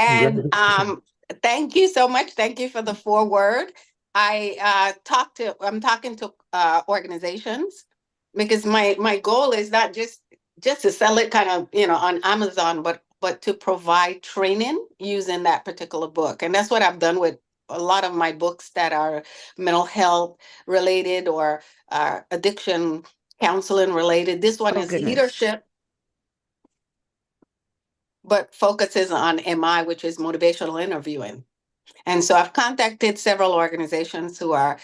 And Congratulations. thank you so much. Thank you for the foreword. I'm talking to organizations because my goal is not just to sell it kind of, on Amazon, but to provide training using that particular book. And that's what I've done with a lot of my books that are mental health related or addiction counseling related. This one Oh, is goodness. leadership, but focuses on MI, which is motivational interviewing. And so I've contacted several organizations who are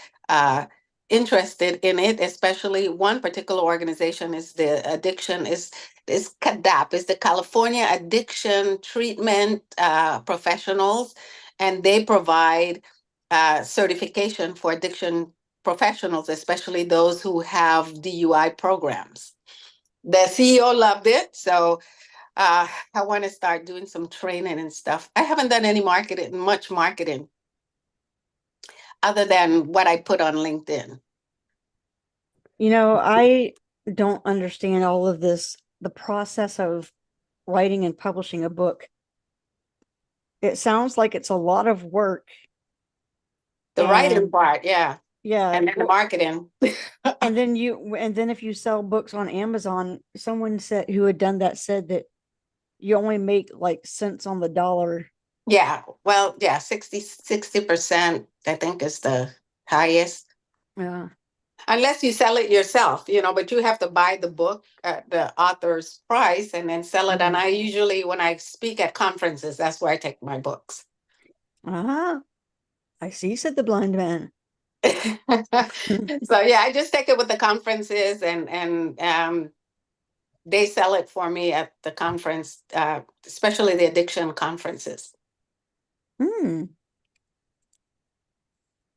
interested in it, especially one particular organization is is CADAP, is the California Addiction Treatment Professionals, and they provide certification for addiction professionals, especially those who have DUI programs. The CEO loved it, so I want to start doing some training and stuff. I haven't done any much marketing, other than what I put on LinkedIn. I don't understand all of this, the process of writing and publishing a book. It sounds like it's a lot of work. The writing And part, yeah. yeah, And then the marketing. and then if you sell books on Amazon, someone said who had done that said that you only make like cents on the dollar. Yeah. Well, yeah, 60% I think is the highest. Yeah. Unless you sell it yourself, but you have to buy the book at the author's price and then sell it. And I usually, when I speak at conferences, that's where I take my books. Uh-huh. I see, said the blind man. So yeah, I just take it with the conferences and they sell it for me at the conference, especially the addiction conferences.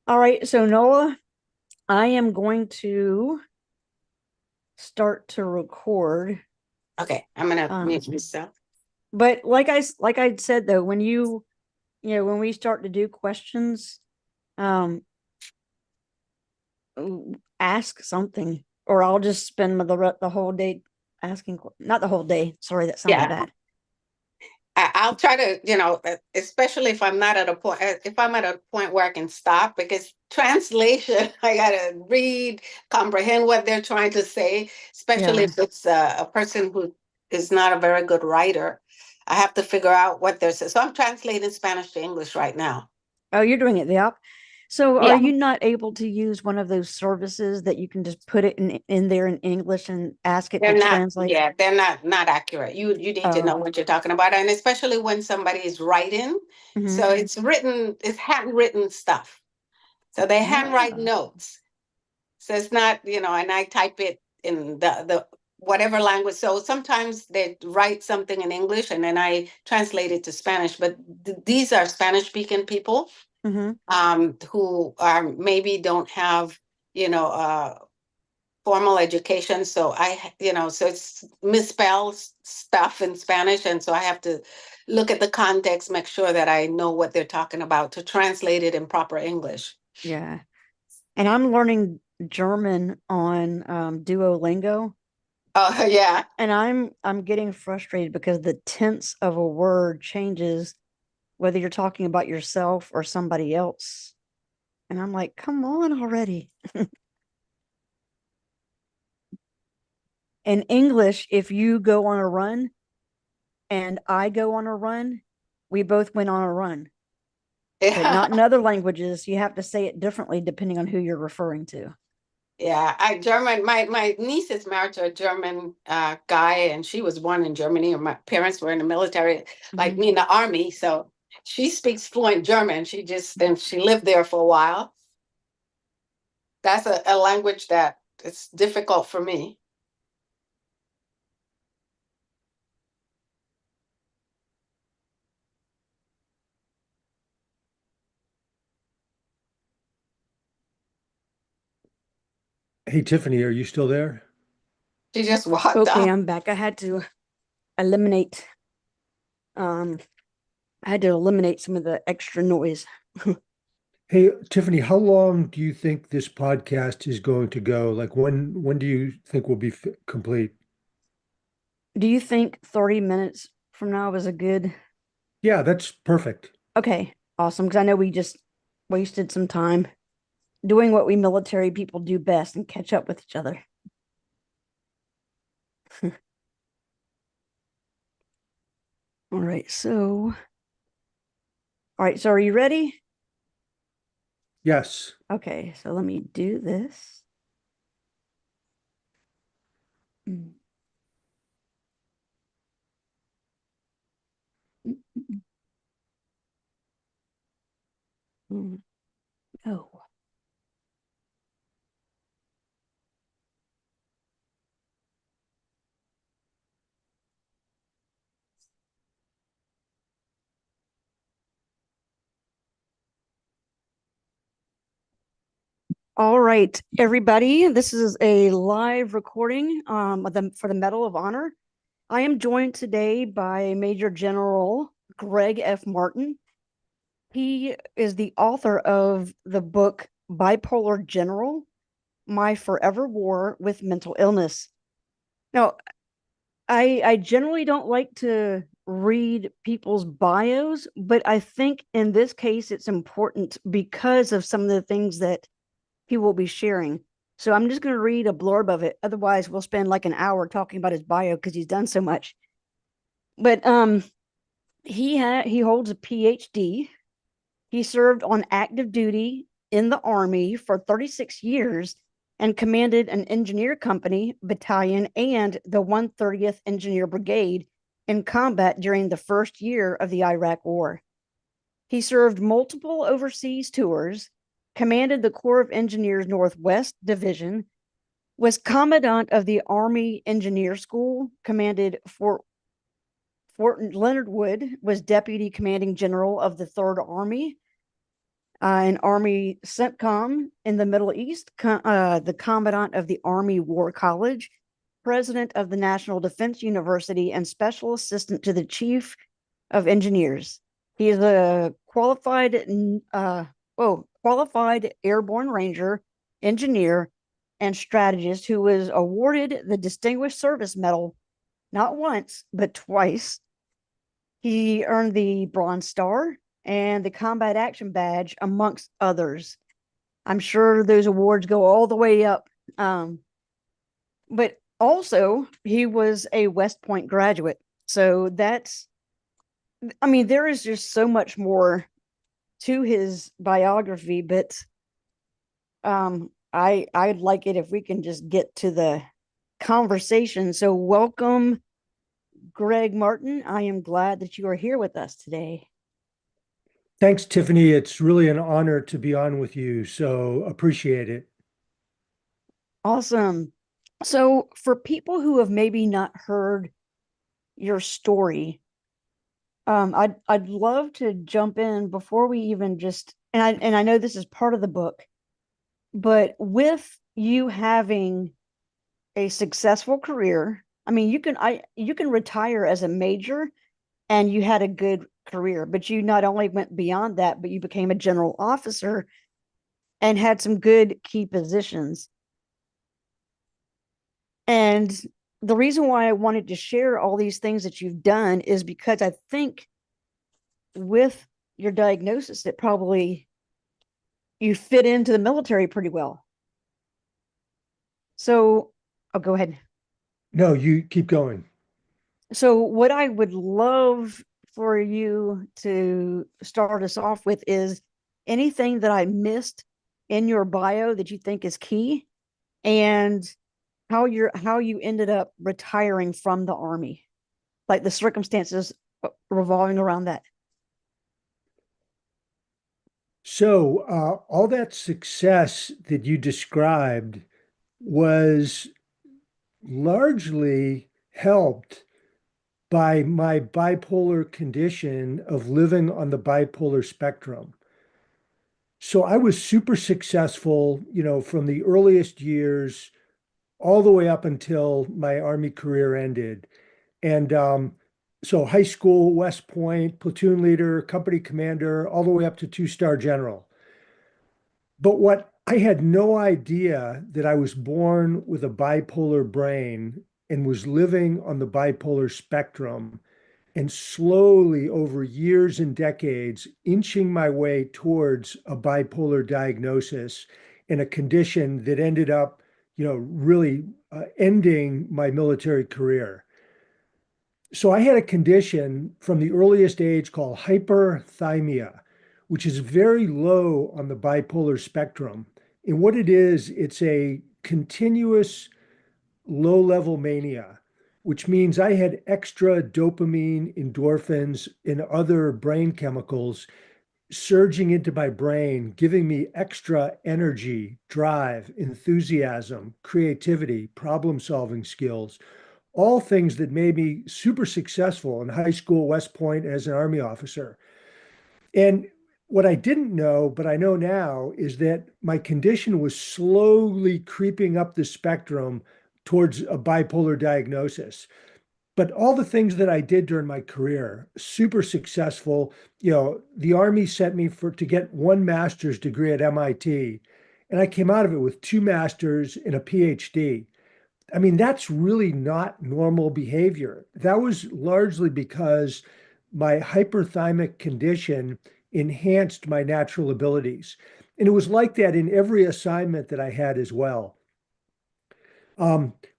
All right, so Noah, I am going to start to record. Okay, I'm gonna mute myself. But like I said though, when when we start to do questions, ask something, or I'll just spend the whole day asking. Not the whole day. Sorry, that sounded bad. I'll try to, especially if I'm not at a point, if I'm at a point where I can stop, because translation, I gotta read, comprehend what they're trying to say, especially if it's a person who is not a very good writer. I have to figure out what they're saying. So I'm translating Spanish to English right now. Oh, you're doing it, yep. So are you not able to use one of those services that you can just put it in there in English and ask it to translate? Yeah, they're not accurate. You need to know what you're talking about. And especially when somebody is writing. So it's handwritten stuff. So they handwrite notes. So it's not, and I type it in the whatever language. So sometimes they write something in English and then I translate it to Spanish. But these are Spanish speaking people. Who are maybe don't have formal education, so so it's misspells stuff in Spanish, and so I have to look at the context, make sure that I know what they're talking about to translate it in proper English. Yeah, and I'm learning German on Duolingo. Oh yeah, and I'm getting frustrated because the tense of a word changes whether you're talking about yourself or somebody else. And I'm like, come on already. In English, if you go on a run and I go on a run, we both went on a run. But not in other languages. You have to say it differently depending on who you're referring to. Yeah, my niece is married to a German guy, and she was born in Germany, or my parents were in the military, like me, in the army. So she speaks fluent German. She lived there for a while. That's a language that it's difficult for me. Hey, Tiffany, are you still there? She just walked Okay, off. I'm back. I had to eliminate some of the extra noise. Hey, Tiffany, how long do you think this podcast is going to go? Like when do you think will be complete? Do you think 30 minutes from now is a good Yeah, that's perfect. Okay, awesome. Because I know we just wasted some time doing what we military people do best and catch up with each other. All right, so are you ready? Yes. Okay, so let me do this. Mm. Mm. Oh. All right, everybody. This is a live recording for the Medal of Honor. I am joined today by Major General Gregg F. Martin. He is the author of the book Bipolar General: My Forever War with Mental Illness. Now, I generally don't like to read people's bios, but I think in this case it's important because of some of the things that he will be sharing. So I'm just going to read a blurb of it. Otherwise, we'll spend like an hour talking about his bio because he's done so much. But he holds a PhD. He served on active duty in the Army for 36 years and commanded an engineer company, battalion, and the 130th Engineer Brigade in combat during the first year of the Iraq War. He served multiple overseas tours, commanded the Corps of Engineers Northwest Division, was commandant of the Army Engineer School, commanded Fort Leonard Wood, was deputy commanding general of the Third Army, an Army CENTCOM in the Middle East, the commandant of the Army War College, president of the National Defense University, and special assistant to the Chief of Engineers. He is a qualified airborne ranger, engineer, and strategist who was awarded the Distinguished Service Medal not once, but twice. He earned the Bronze Star and the Combat Action Badge, amongst others. I'm sure those awards go all the way up. But also, he was a West Point graduate. So there is just so much more to his biography, but I'd like it if we can just get to the conversation. So welcome, Gregg Martin. I am glad that you are here with us today. Thanks, Tiffany. It's really an honor to be on with you, so appreciate it. Awesome. So for people who have maybe not heard your story, I'd love to jump in before we even just and I know this is part of the book, but with you having a successful career, I mean you can retire as a major and you had a good career, but you not only went beyond that, but you became a general officer and had some good key positions. And the reason why I wanted to share all these things that you've done is because I think with your diagnosis, that probably you fit into the military pretty well. So I'll go ahead. No, you keep going. So what I would love for you to start us off with is anything that I missed in your bio that you think is key, and how you ended up retiring from the Army, like the circumstances revolving around that. So, all that success that you described was largely helped by my bipolar condition of living on the bipolar spectrum. So I was super successful, from the earliest years all the way up until my Army career ended. And so high school, West Point, platoon leader, company commander, all the way up to two-star general. But what I had no idea that I was born with a bipolar brain and was living on the bipolar spectrum and slowly over years and decades, inching my way towards a bipolar diagnosis and a condition that ended up, really ending my military career. So I had a condition from the earliest age called hyperthymia, which is very low on the bipolar spectrum. And what it is, it's a continuous low level mania, which means I had extra dopamine, endorphins, and other brain chemicals surging into my brain, giving me extra energy, drive, enthusiasm, creativity, problem solving skills, all things that made me super successful in high school, West Point, as an Army officer. And what I didn't know, but I know now, is that my condition was slowly creeping up the spectrum towards a bipolar diagnosis. But all the things that I did during my career, super successful. The Army sent me to get one master's degree at MIT, and I came out of it with two masters and a PhD. I mean, that's really not normal behavior. That was largely because my hyperthymic condition enhanced my natural abilities. And it was like that in every assignment that I had as well.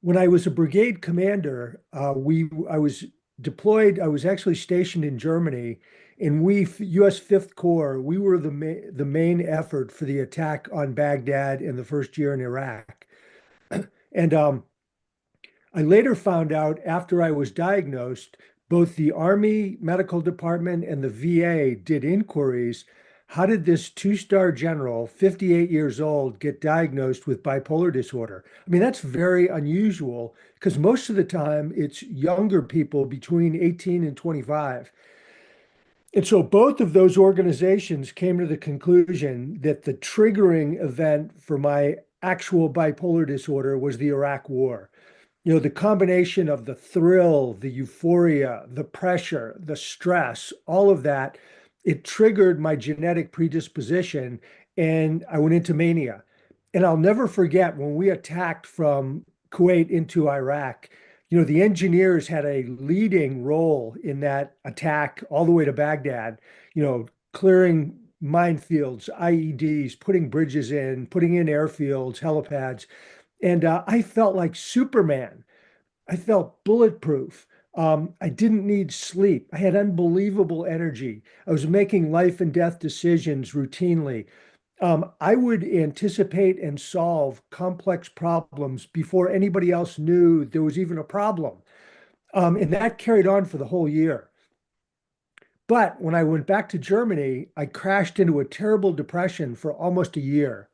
When I was a brigade commander, I was deployed. I was actually stationed in Germany, and U.S. Fifth Corps, we were the main effort for the attack on Baghdad in the first year in Iraq. And I later found out after I was diagnosed, both the Army Medical Department and the VA did inquiries. How did this two-star general, 58 years old, get diagnosed with bipolar disorder? I mean, that's very unusual because most of the time it's younger people between 18 and 25. And so both of those organizations came to the conclusion that the triggering event for my actual bipolar disorder was the Iraq War. The combination of the thrill, the euphoria, the pressure, the stress, all of that, it triggered my genetic predisposition and I went into mania. And I'll never forget when we attacked from Kuwait into Iraq, the engineers had a leading role in that attack all the way to Baghdad, clearing minefields, IEDs, putting bridges in, putting in airfields, helipads. And I felt like Superman. I felt bulletproof. I didn't need sleep. I had unbelievable energy. I was making life and death decisions routinely. I would anticipate and solve complex problems before anybody else knew there was even a problem. And that carried on for the whole year. But when I went back to Germany, I crashed into a terrible depression for almost a year.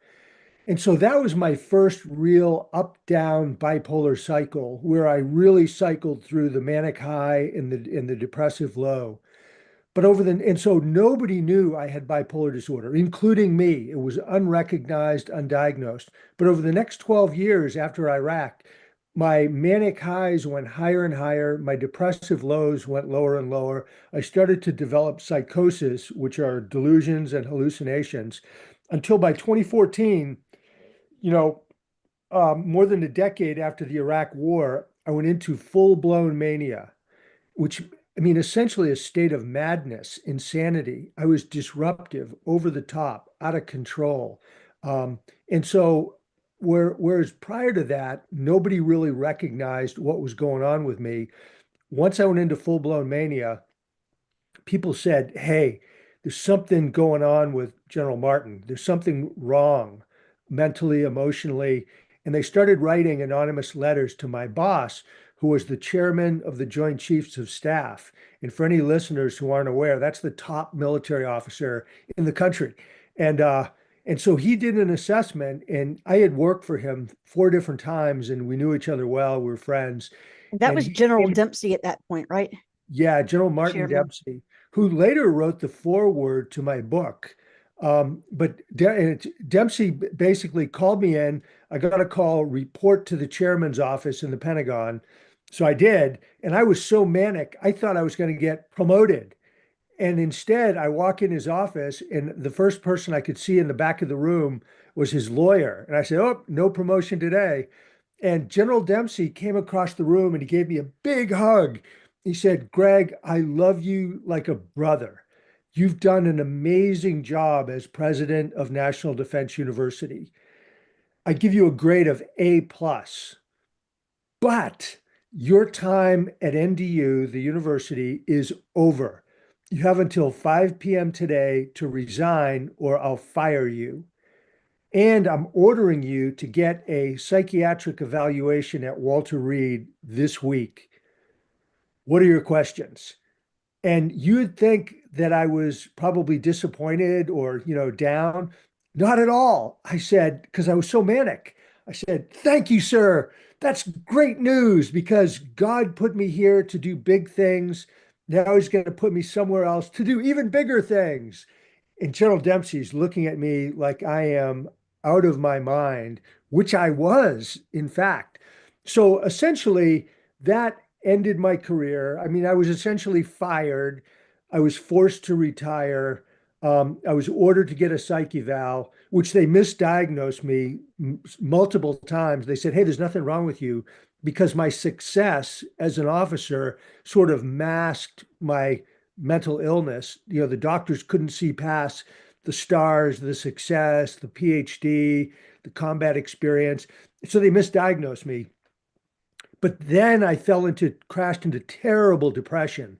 And so that was my first real up down bipolar cycle where I really cycled through the manic high and the depressive low. And so nobody knew I had bipolar disorder, including me. It was unrecognized, undiagnosed. But over the next 12 years after Iraq, my manic highs went higher and higher. My depressive lows went lower and lower. I started to develop psychosis, which are delusions and hallucinations, until by 2014, you know, more than a decade after the Iraq War, I went into full-blown mania, which, I mean, essentially a state of madness, insanity. I was disruptive, over the top, out of control. And so, whereas prior to that, nobody really recognized what was going on with me. Once I went into full-blown mania, people said, hey, there's something going on with General Martin. There's something wrong mentally, emotionally. And they started writing anonymous letters to my boss, who was the chairman of the Joint Chiefs of Staff. And for any listeners who aren't aware, that's the top military officer in the country. And and so he did an assessment, and I had worked for him 4 different times, and we knew each other well. We were friends. That And was he General came Dempsey at that point, right? Yeah, General Martin Chairman. Dempsey, who later wrote the foreword to my book. But Dempsey basically called me in. I got a call, report to the chairman's office in the Pentagon. So I did. And I was so manic, I thought I was going to get promoted. And instead, I walk in his office, and the first person I could see in the back of the room was his lawyer. And I said, oh, no promotion today. And General Dempsey came across the room and he gave me a big hug. He said, Gregg, I love you like a brother. You've done an amazing job as president of National Defense University. I give you a grade of A plus, but your time at NDU, the university, is over. You have until 5 p.m. today to resign or I'll fire you. And I'm ordering you to get a psychiatric evaluation at Walter Reed this week. What are your questions? And you'd think that I was probably disappointed or, down. Not at all. I said, because I was so manic, I said, thank you, sir. That's great news because God put me here to do big things. Now he's going to put me somewhere else to do even bigger things. And General Dempsey's looking at me like I am out of my mind, which I was, in fact. So essentially, that ended my career. I mean, I was essentially fired. I was forced to retire. I was ordered to get a psych eval, which they misdiagnosed me multiple times. They said, hey, there's nothing wrong with you because my success as an officer sort of masked my mental illness. The doctors couldn't see past the stars, the success, the PhD, the combat experience. So they misdiagnosed me. But then I crashed into terrible depression.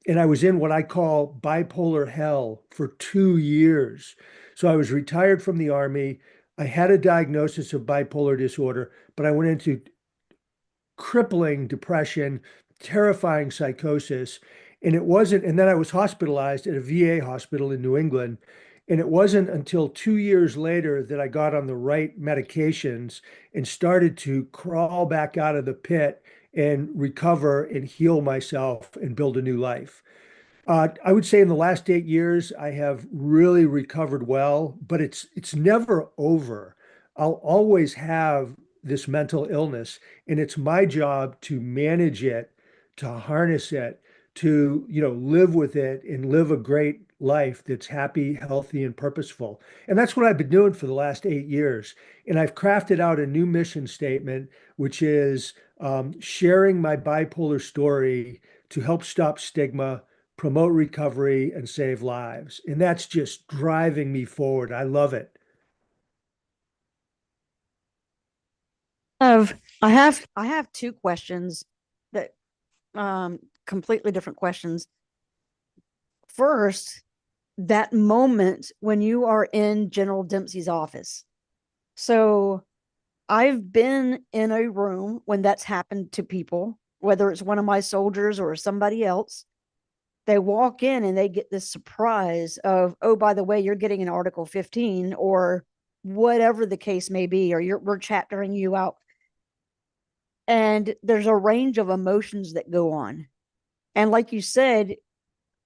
And I was in what I call bipolar hell for 2 years. So I was retired from the Army. I had a diagnosis of bipolar disorder, but I went into crippling depression, terrifying psychosis. And then I was hospitalized at a VA hospital in New England. And it wasn't until 2 years later that I got on the right medications and started to crawl back out of the pit and recover and heal myself and build a new life. I would say in the last 8 years, I have really recovered well, but it's never over. I'll always have this mental illness, and it's my job to manage it, to harness it, to live with it and live a great life that's happy, healthy, and purposeful. And that's what I've been doing for the last 8 years. And I've crafted out a new mission statement, which is sharing my bipolar story to help stop stigma, promote recovery, and save lives. And that's just driving me forward. I love it. I have two questions that completely different questions. First, that moment when you are in General Dempsey's office. So I've been in a room when that's happened to people, whether it's one of my soldiers or somebody else. They walk in and they get this surprise of, oh, by the way, you're getting an Article 15 or whatever the case may be, or we're chaptering you out. And there's a range of emotions that go on. And like you said,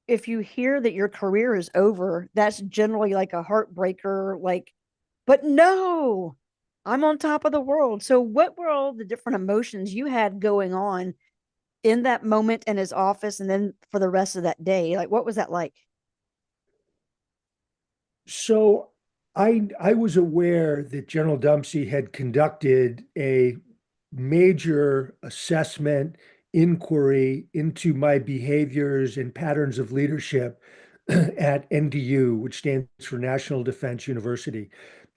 if you hear that your career is over, that's generally like a heartbreaker, like, but no, I'm on top of the world. So what were all the different emotions you had going on in that moment in his office and then for the rest of that day? Like, what was that like? So I was aware that General Dempsey had conducted a major assessment inquiry into my behaviors and patterns of leadership at NDU, which stands for National Defense University.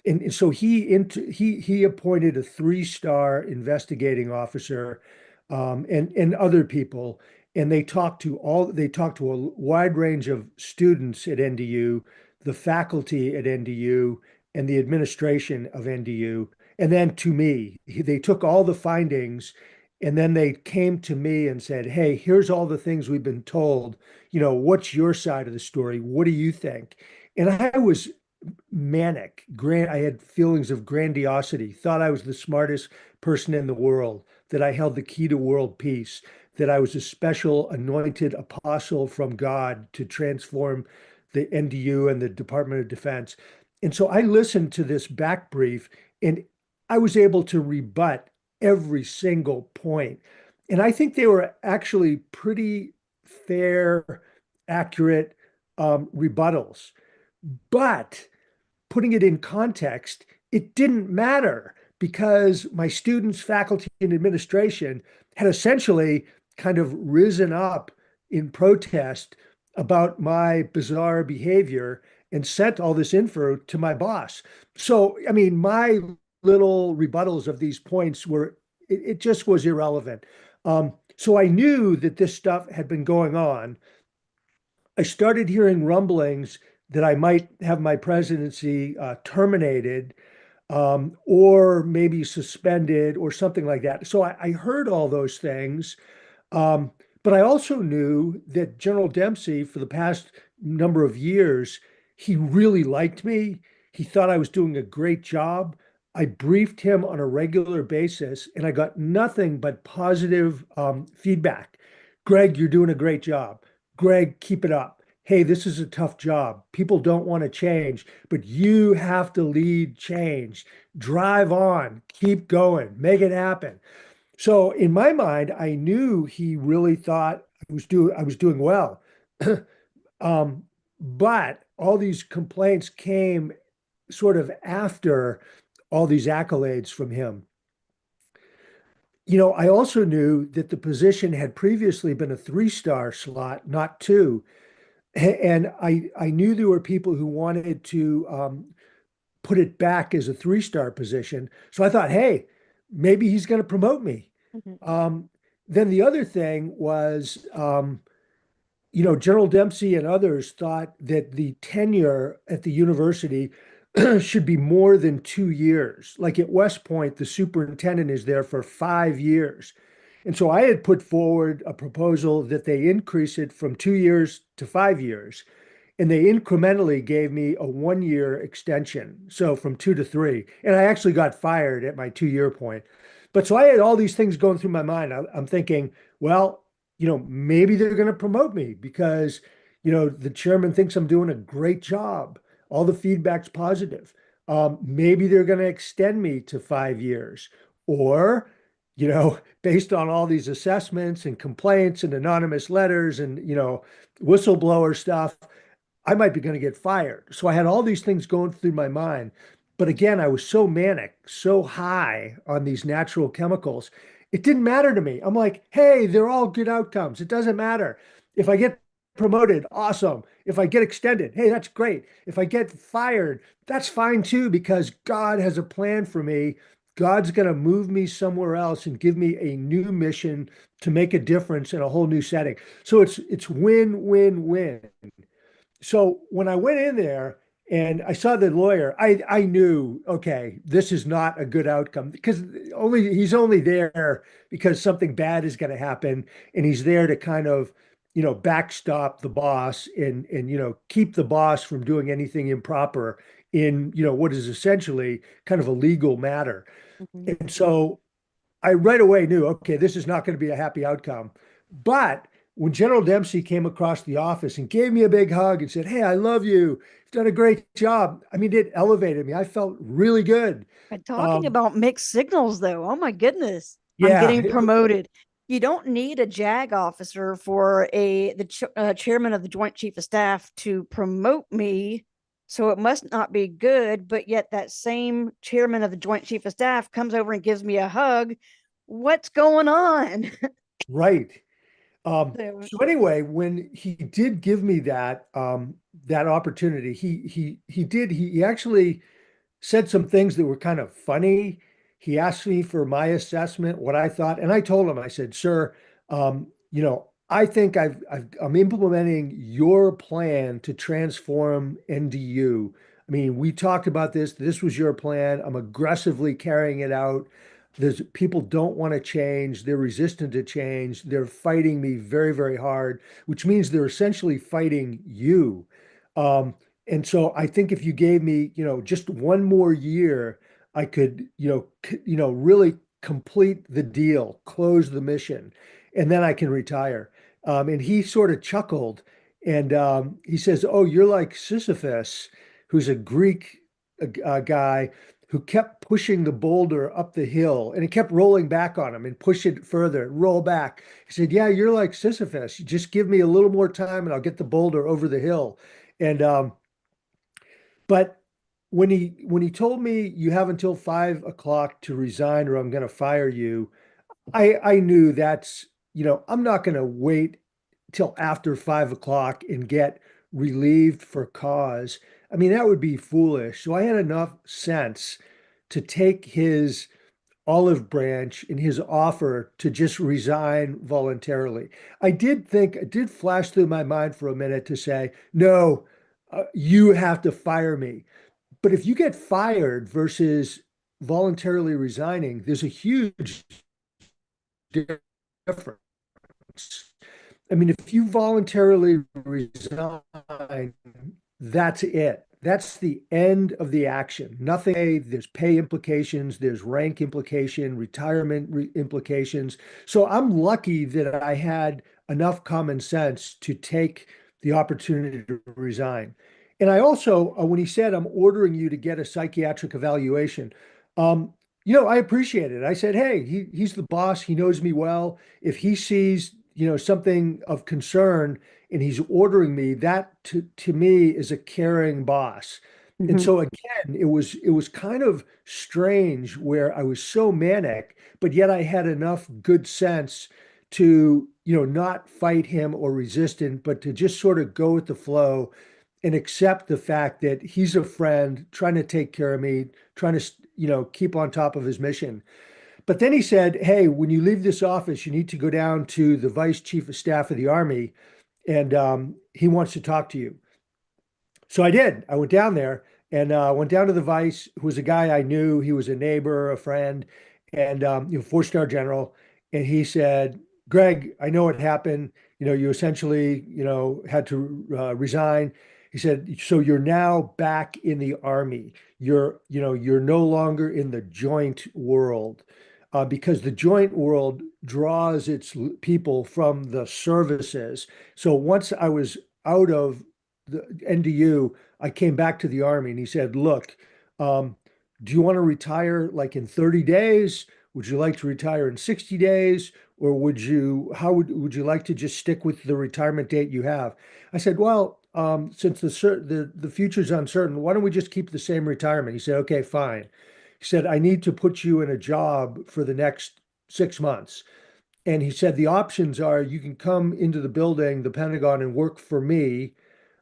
And so he appointed a three-star investigating officer, and other people, and they talked to a wide range of students at NDU, the faculty at NDU, and the administration of NDU, and then to me. They took all the findings and then they came to me and said, hey, here's all the things we've been told. What's your side of the story? What do you think? And I was manic. I had feelings of grandiosity, thought I was the smartest person in the world, that I held the key to world peace, that I was a special anointed apostle from God to transform the NDU and the Department of Defense. And so I listened to this back brief and I was able to rebut every single point. And I think they were actually pretty fair, accurate rebuttals. But putting it in context, it didn't matter because my students, faculty, and administration had essentially kind of risen up in protest about my bizarre behavior and sent all this info to my boss. So, I mean, my little rebuttals of these points were, it just was irrelevant. So I knew that this stuff had been going on. I started hearing rumblings that I might have my presidency terminated, or maybe suspended or something like that. So I heard all those things. Um, but I also knew that General Dempsey, for the past number of years, he really liked me. He thought I was doing a great job. I briefed him on a regular basis, and I got nothing but positive feedback. Gregg, you're doing a great job. Gregg, keep it up. Hey, this is a tough job. People don't want to change, but you have to lead change. Drive on, keep going, make it happen. So in my mind, I knew he really thought I was doing well. Um, but all these complaints came sort of after all these accolades from him. I also knew that the position had previously been a three-star slot, not two. And I knew there were people who wanted to put it back as a three-star position. So I thought, hey, maybe he's going to promote me. Mhm. Then the other thing was, General Dempsey and others thought that the tenure at the university should be more than 2 years. Like at West Point, the superintendent is there for 5 years. And so I had put forward a proposal that they increase it from 2 years to 5 years. And they incrementally gave me a 1 year extension. So from two to three. And I actually got fired at my 2 year point. But so I had all these things going through my mind. I'm thinking, well, maybe they're going to promote me because, the chairman thinks I'm doing a great job. All the feedback's positive. Maybe they're going to extend me to 5 years. Or, based on all these assessments and complaints and anonymous letters and, whistleblower stuff, I might be going to get fired. So I had all these things going through my mind. But again, I was so manic, so high on these natural chemicals. It didn't matter to me. I'm like, hey, they're all good outcomes. It doesn't matter. If I get promoted, awesome. If I get extended, hey, that's great. If I get fired, that's fine too, because God has a plan for me. God's going to move me somewhere else and give me a new mission to make a difference in a whole new setting. So it's win, win, win. So when I went in there and I saw the lawyer, I knew, okay, this is not a good outcome because he's only there because something bad is going to happen, and he's there to kind of, backstop the boss and keep the boss from doing anything improper in, what is essentially kind of a legal matter. Mhm. And so I right away knew, okay, this is not going to be a happy outcome. But when General Dempsey came across the office and gave me a big hug and said, hey, I love you. You've done a great job. I mean, it elevated me. I felt really good. But talking Um, about mixed signals, though, oh my goodness, I'm yeah, getting promoted. You don't need a JAG officer for the chairman of the Joint Chief of Staff to promote me, so it must not be good. But yet that same chairman of the Joint Chief of Staff comes over and gives me a hug. What's going on? right. So, So anyway, when he did give me that opportunity, he actually said some things that were kind of funny. He asked me for my assessment, what I thought, and I told him, I said, "Sir, I think I'm implementing your plan to transform NDU. I mean, we talked about this. This was your plan. I'm aggressively carrying it out. There's people don't want to change. They're resistant to change. They're fighting me very, very hard, which means they're essentially fighting you. Um, and so I think if you gave me, just one more year, I could, really complete the deal, close the mission, and then I can retire." And he sort of chuckled and he says, "Oh, you're like Sisyphus, who's a Greek guy who kept pushing the boulder up the hill and it kept rolling back on him and push it further, roll back." He said, "Yeah, you're like Sisyphus. You just give me a little more time and I'll get the boulder over the hill." And but when he told me you have until 5 o'clock to resign or I'm going to fire you, I knew that's I'm not going to wait till after 5 o'clock and get relieved for cause. I mean, that would be foolish. So I had enough sense to take his olive branch in his offer to just resign voluntarily. It did flash through my mind for a minute to say, no, you have to fire me. But if you get fired versus voluntarily resigning, there's a huge difference. I mean, if you voluntarily resign, that's it. That's the end of the action. Nothing, there's pay implications, there's rank implication, implications. So I'm lucky that I had enough common sense to take the opportunity to resign. And I also, when he said, I'm ordering you to get a psychiatric evaluation, um, I appreciate it. I said, hey, he's the boss. He knows me well. If he sees, something of concern and he's ordering me, that to me is a caring boss. And Mhm. so again, it was kind of strange where I was so manic, but yet I had enough good sense to, not fight him or resist him, but to just sort of go with the flow and accept the fact that he's a friend trying to take care of me, trying to, keep on top of his mission. But then he said, hey, when you leave this office, you need to go down to the Vice Chief of Staff of the Army, and he wants to talk to you. So I did. I went down there and went down to the vice, who was a guy I knew. He was a neighbor, a friend, and 4-star general. And he said, Gregg, I know what happened. You essentially, had to resign. He said, so you're now back in the army. You're no longer in the joint world. Because the joint world draws its people from the services. So once I was out of the NDU, I came back to the Army and he said, look, um, do you want to retire like in 30 days? Would you like to retire in 60 days? Or would you like to just stick with the retirement date you have? I said, well, since the future's uncertain, why don't we just keep the same retirement? He said, okay, fine. He said, I need to put you in a job for the next 6 months. And he said, the options are you can come into the building, the Pentagon, and work for me.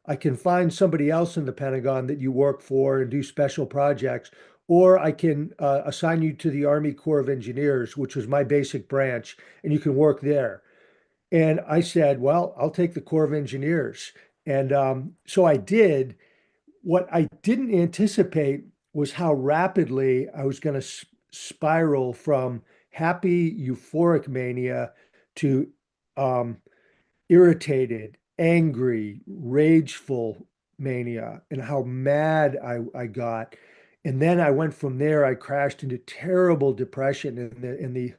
I can find somebody else in the Pentagon that you work for and do special projects, or I can assign you to the Army Corps of Engineers, which was my basic branch, and you can work there. And I said, well, I'll take the Corps of Engineers. And so I did. What I didn't anticipate was how rapidly I was going to spiral from happy, euphoric mania to um, irritated, angry, rageful mania, and how mad I got. And then I went from there, I crashed into terrible depression, and the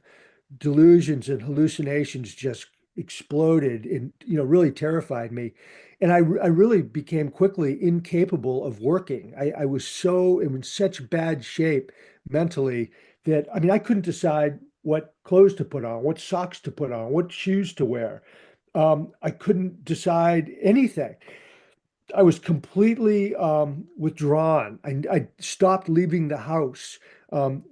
delusions and hallucinations just exploded and really terrified me. And I really became quickly incapable of working. I was so in such bad shape mentally that I mean I couldn't decide what clothes to put on, what socks to put on, what shoes to wear. I couldn't decide anything. I was completely withdrawn. I stopped leaving the house. Um,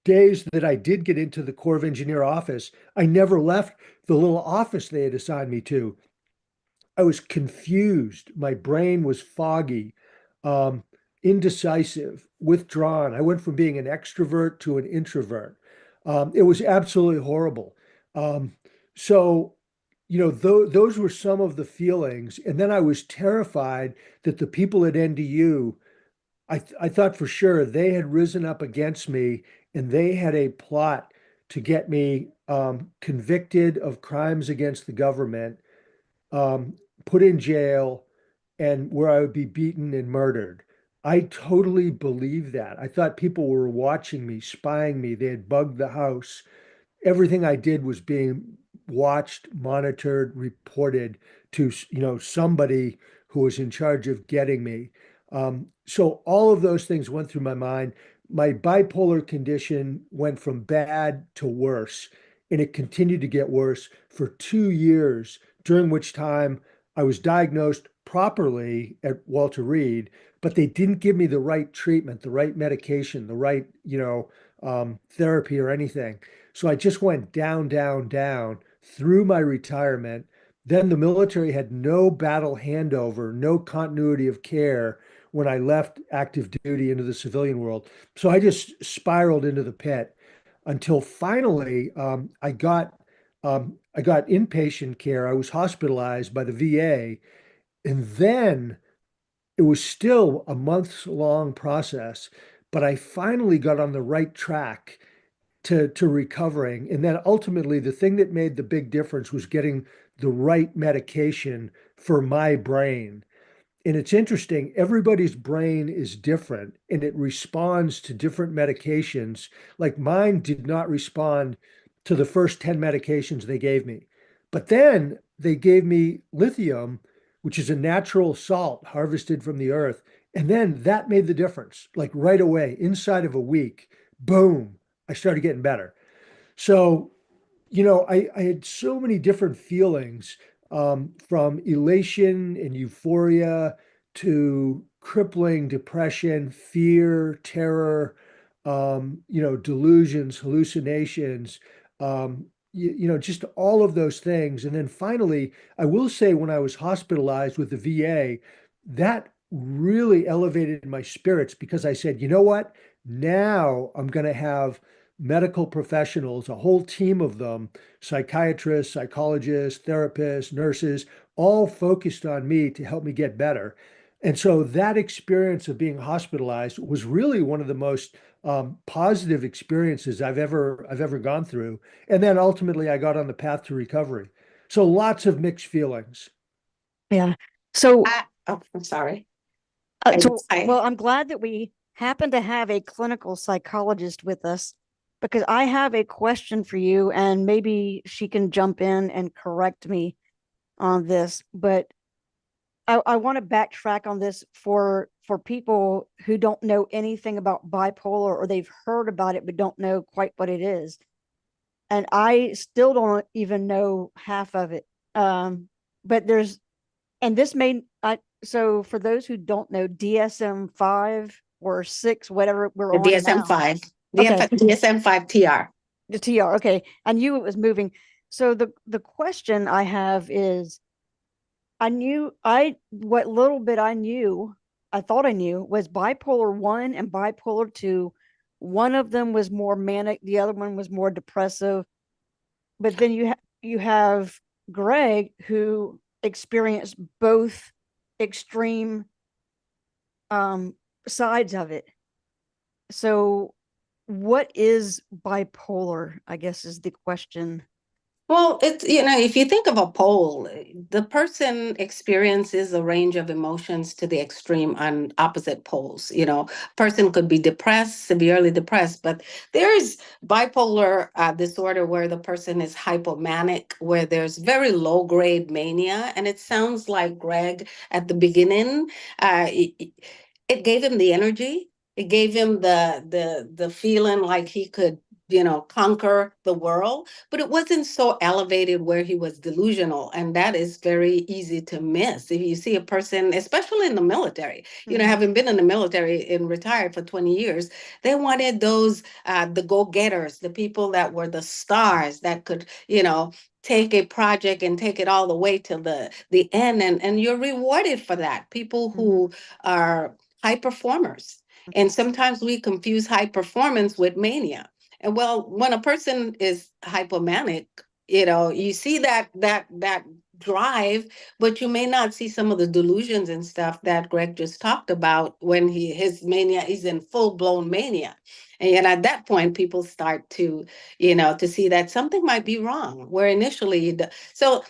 Days that I did get into the Corps of Engineer office, I never left the little office they had assigned me to. I was confused. My brain was foggy, um, indecisive, withdrawn. I went from being an extrovert to an introvert. It was absolutely horrible. Um, so, those were some of the feelings. And then I was terrified that the people at NDU, I thought for sure they had risen up against me and they had a plot to get me convicted of crimes against the government, um, put in jail, and where I would be beaten and murdered. I totally believed that. I thought people were watching me, spying me. They had bugged the house. Everything I did was being watched, monitored, reported to, somebody who was in charge of getting me. So all of those things went through my mind. My bipolar condition went from bad to worse, and it continued to get worse for 2 years, during which time I was diagnosed properly at Walter Reed, but they didn't give me the right treatment, the right medication, the right, therapy or anything. So I just went down, down, down through my retirement. Then the military had no battle handover, no continuity of care when I left active duty into the civilian world. So I just spiraled into the pit until finally I got inpatient care. I was hospitalized by the VA, and then it was still a months long process, but I finally got on the right track to recovering. And then ultimately, the thing that made the big difference was getting the right medication for my brain. And it's interesting, everybody's brain is different and it responds to different medications. Like mine did not respond to the first 10 medications they gave me. But then they gave me lithium, which is a natural salt harvested from the earth. And then that made the difference. Like right away, inside of a week, boom, I started getting better. So, I had so many different feelings, from elation and euphoria to crippling depression, fear, terror, delusions, hallucinations, just all of those things. And then finally, I will say when I was hospitalized with the VA, that really elevated my spirits because I said, you know what? Now I'm going to have medical professionals, a whole team of them, psychiatrists, psychologists, therapists, nurses, all focused on me to help me get better. And so that experience of being hospitalized was really one of the most positive experiences I've ever gone through. And then ultimately, I got on the path to recovery. So lots of mixed feelings. Yeah. So, I'm sorry. well, I'm glad that we happen to have a clinical psychologist with us because I have a question for you, and maybe she can jump in and correct me on this. But I want to backtrack on this for people who don't know anything about bipolar, or they've heard about it but don't know quite what it is. And I still don't even know half of it. But there's, and this may, so for those who don't know, DSM-5 or 6, whatever we're The on DSM now. 5, Okay. DSM 5 TR. The TR. Okay. I knew it was moving. So the question I have is, what little bit I thought I knew was bipolar 1 and bipolar 2. One of them was more manic, the other one was more depressive. But then you have Gregg, who experienced both extreme sides of it. So what is bipolar, I guess, is the question. Well, if you think of a pole, the person experiences a range of emotions to the extreme on opposite poles. Person could be depressed, severely depressed, but there's bipolar disorder where the person is hypomanic, where there's very low grade mania. And it sounds like Gregg at the beginning, it gave him the energy. It gave him the feeling like he could, conquer the world, but it wasn't so elevated where he was delusional. And that is very easy to miss. If you see a person, especially in the military, having been in the military and retired for 20 years, they wanted those, the go-getters, the people that were the stars that could, take a project and take it all the way to the end. And you're rewarded for that. People who are high performers. And sometimes we confuse high performance with mania. And well, when a person is hypomanic, you see that drive, but you may not see some of the delusions and stuff that Gregg just talked about when his mania is in full blown mania. And at that point, people start to see that something might be wrong. Where initially, so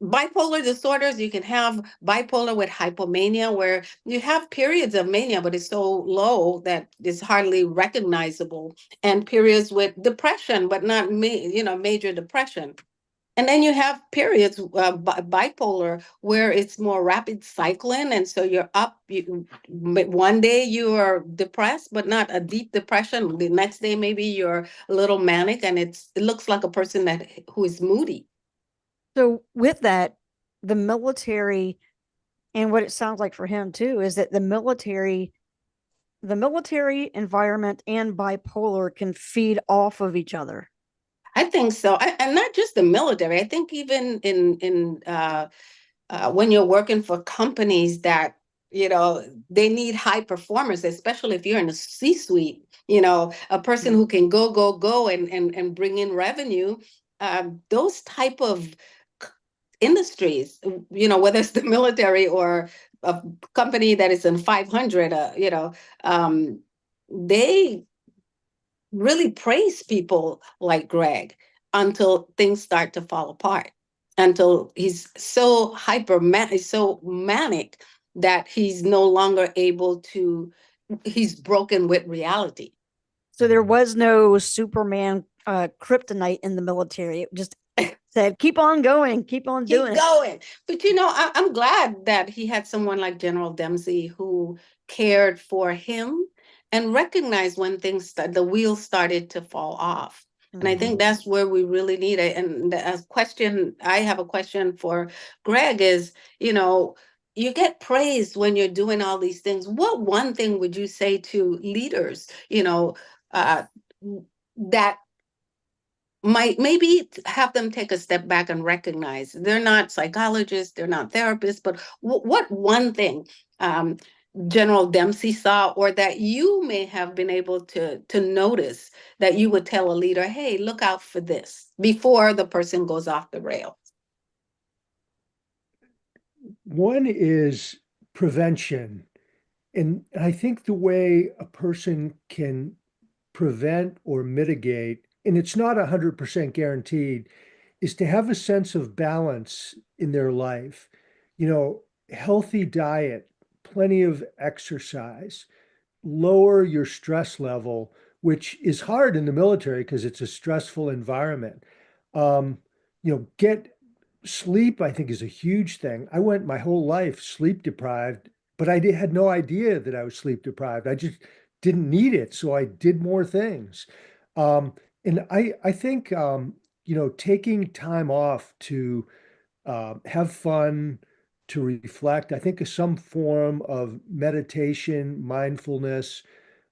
bipolar disorders, you can have bipolar with hypomania, where you have periods of mania, but it's so low that it's hardly recognizable, and periods with depression, but not major depression. And then you have periods, bipolar, where it's more rapid cycling. And so you're up, one day you are depressed, but not a deep depression. The next day, maybe you're a little manic, and it looks like a person who is moody. So with that, the military, and what it sounds like for him too, is that the military environment and bipolar can feed off of each other. I think so. And not just the military. I think even when you're working for companies that, they need high performers, especially if you're in a C-suite, a person who can go and bring in revenue. Those type of industries, whether it's the military or a company that is in 500, they really praise people like Gregg until things start to fall apart, until he's so so manic that he's no longer able to, he's broken with reality. So there was no Superman kryptonite in the military. It just said, keep on going, keep on doing Keep going. But I'm glad that he had someone like General Dempsey who cared for him and recognized when the wheels started to fall off. And I think that's where we really need it. And I have a question for Gregg is, you get praised when you're doing all these things. What one thing would you say to leaders, uh, that might maybe have them take a step back and recognize they're not psychologists, they're not therapists, but what one thing General Dempsey saw, or that you may have been able to notice, that you would tell a leader, hey, look out for this before the person goes off the rails? One is prevention. And I think the way a person can prevent or mitigate, and it's not 100% guaranteed, is to have a sense of balance in their life. Healthy diet, plenty of exercise, lower your stress level, which is hard in the military because it's a stressful environment. Get sleep, I think, is a huge thing. I went my whole life sleep deprived, but had no idea that I was sleep deprived. I just didn't need it, so I did more things. And I think taking time off to have fun, to reflect. I think some form of meditation, mindfulness,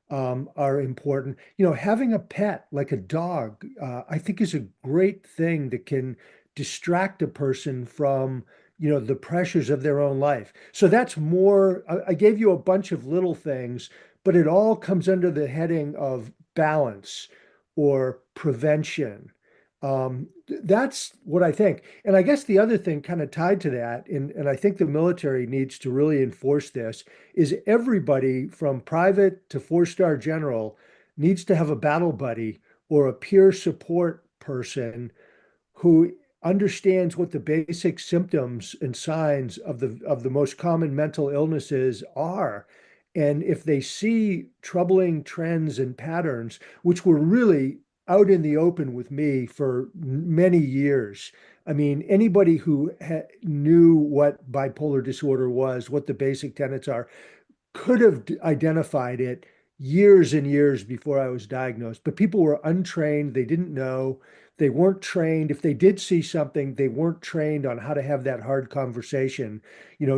are important. Having a pet like a dog, I think is a great thing that can distract a person from, the pressures of their own life. So that's more, I gave you a bunch of little things, but it all comes under the heading of balance or prevention. That's what I think. And I guess the other thing kind of tied to that, and I think the military needs to really enforce this, is everybody from private to four-star general needs to have a battle buddy or a peer support person who understands what the basic symptoms and signs of the most common mental illnesses are. And if they see troubling trends and patterns, which were really out in the open with me for many years. I mean, anybody who knew what bipolar disorder was, what the basic tenets are, could have identified it years and years before I was diagnosed. But people were untrained. They didn't know. They weren't trained. If they did see something, they weren't trained on how to have that hard conversation.